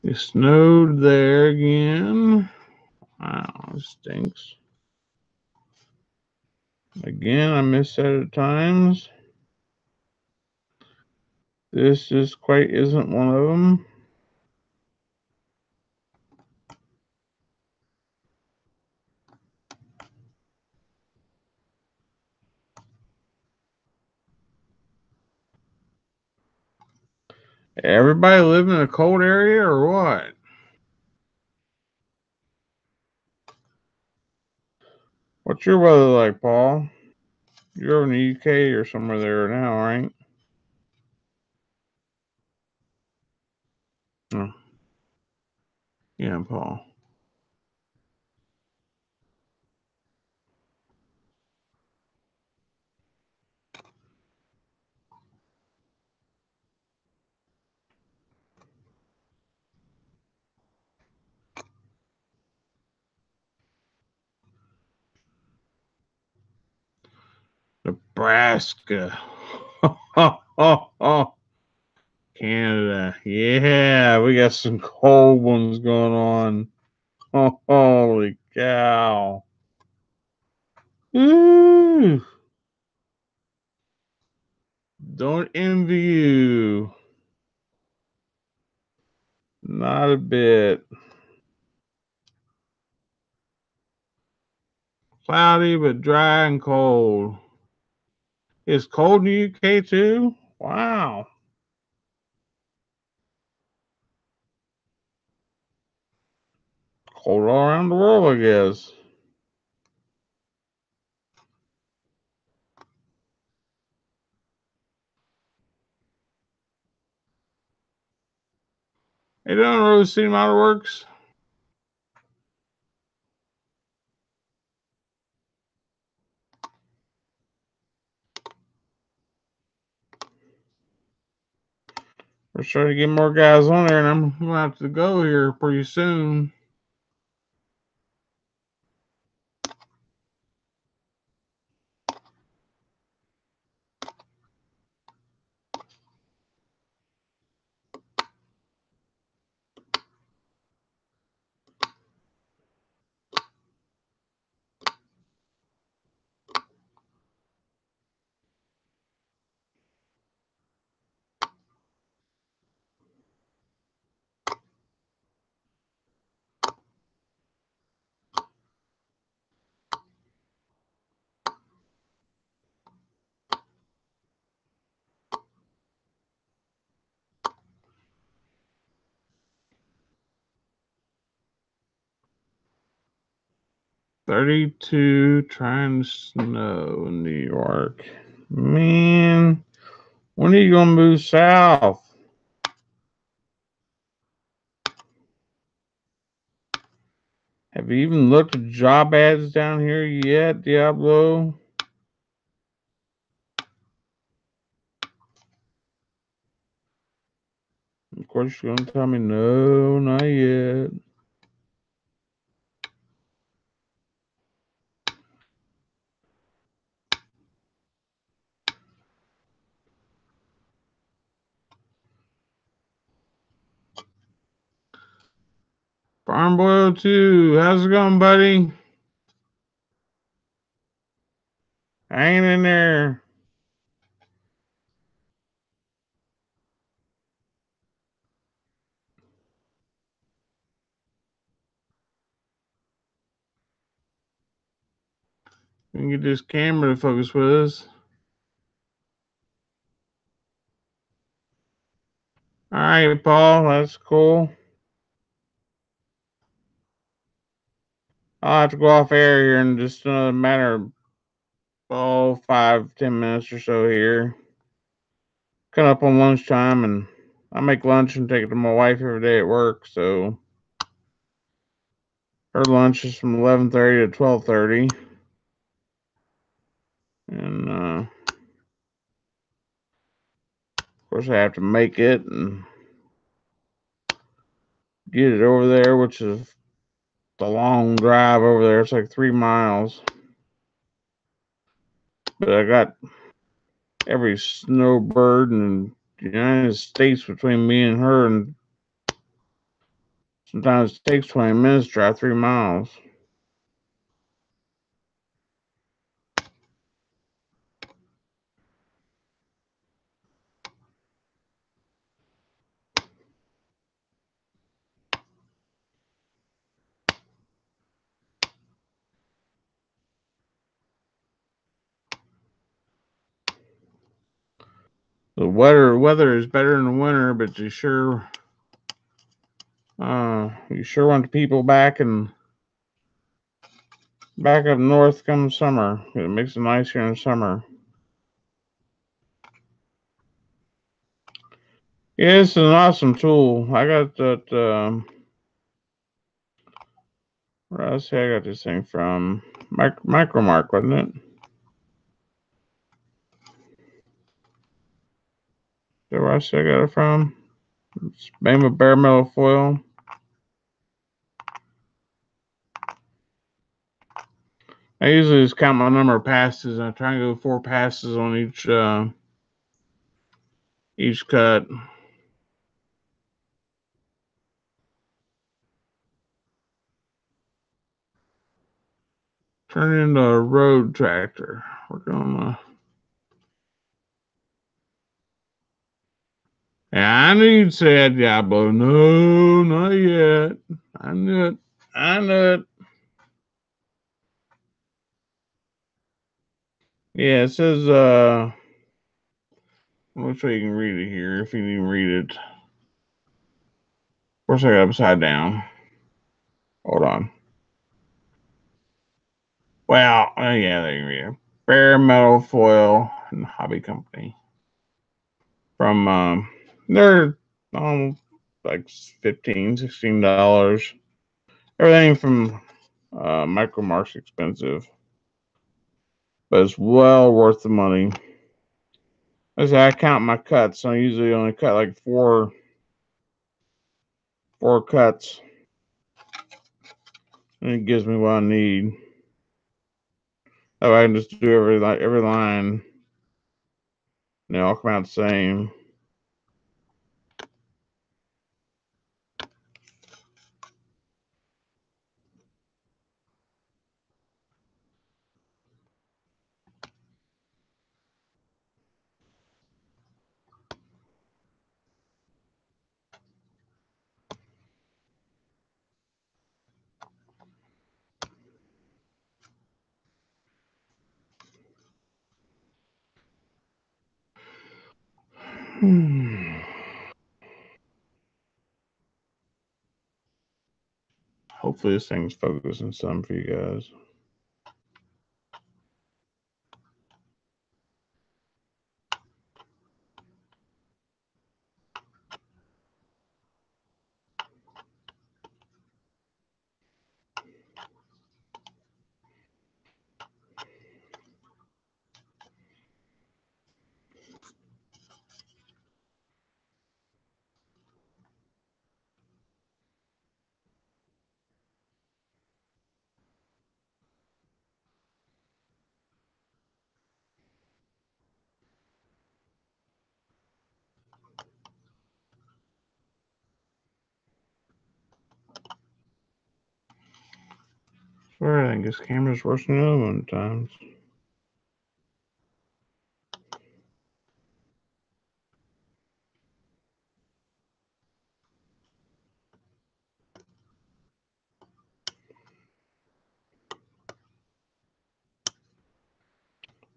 It snowed there again. Wow, it stinks. Again, I miss that at times. This just quite isn't one of them. Everybody live in a cold area or what? What's your weather like, Paul? You're over in the UK or somewhere there now, right? Oh. Yeah, Paul. Nebraska. Canada. Yeah, we got some cold ones going on. Holy cow. Ooh. Don't envy you. Not a bit. Cloudy but dry and cold. It's cold in the UK too? Wow. Cold all around the world, I guess. Hey, don't really see Model Works. We're starting to get more guys on there, and I'm going to have to go here pretty soon. "32 trying to snow in New York." Man, when are you going to move south? Have you even looked at job ads down here yet, Diablo? Of course, you're going to tell me, no, not yet. Farm Boy 02, how's it going, buddy? Hanging in there. We can get this camera to focus with us. All right, Paul, that's cool. I'll have to go off air here in just another matter of 5-10 minutes or so here. Coming up on lunchtime, and I make lunch and take it to my wife every day at work. So her lunch is from 11:30 to 12:30, and of course I have to make it and get it over there, which is the long drive over there. It's like 3 miles, but I got every snowbird in the United States between me and her, and sometimes it takes 20 minutes to drive 3 miles. The weather is better in the winter, but you sure want the people back up north come summer. It makes it nice here in summer. Yeah, it's an awesome tool. I got that. Where else I got this thing from? Micromark, wasn't it? Is that where I got it from? It's made with bare metal foil. I usually just count my number of passes. I try and go 4 passes on each cut. Turn it into a road tractor. Working on the. Yeah, I knew you'd say that, Diablo. No, not yet. I knew it. I knew it. Yeah, it says, which way you can read it here, if you can even read it. Of course, I got upside down. Hold on. Well, yeah, there you go. Bare Metal Foil and Hobby Company. From, they're like $15, $16. Everything from Micro Mark's expensive, but it's well worth the money. As I count my cuts, I usually only cut like four cuts, and it gives me what I need. So I can just do every line, and they all come out the same. Hopefully this thing's focusing some for you guys. Swear, I think this camera's worse than the other one at times.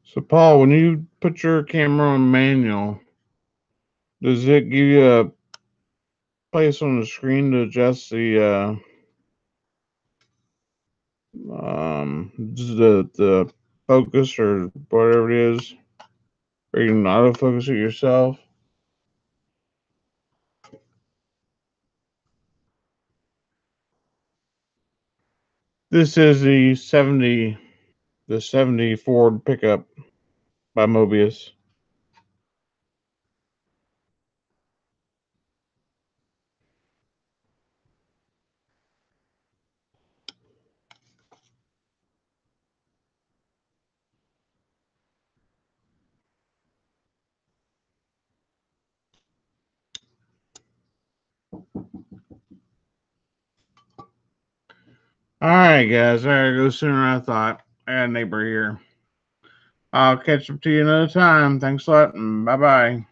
So, Paul, when you put your camera on manual, does it give you a place on the screen to adjust the focus or whatever it is, or you can autofocus it yourself? This is the 70 Ford pickup by Mobius. All right, guys, I gotta go sooner than I thought. I got a neighbor here. I'll catch up to you another time. Thanks a lot, and bye bye.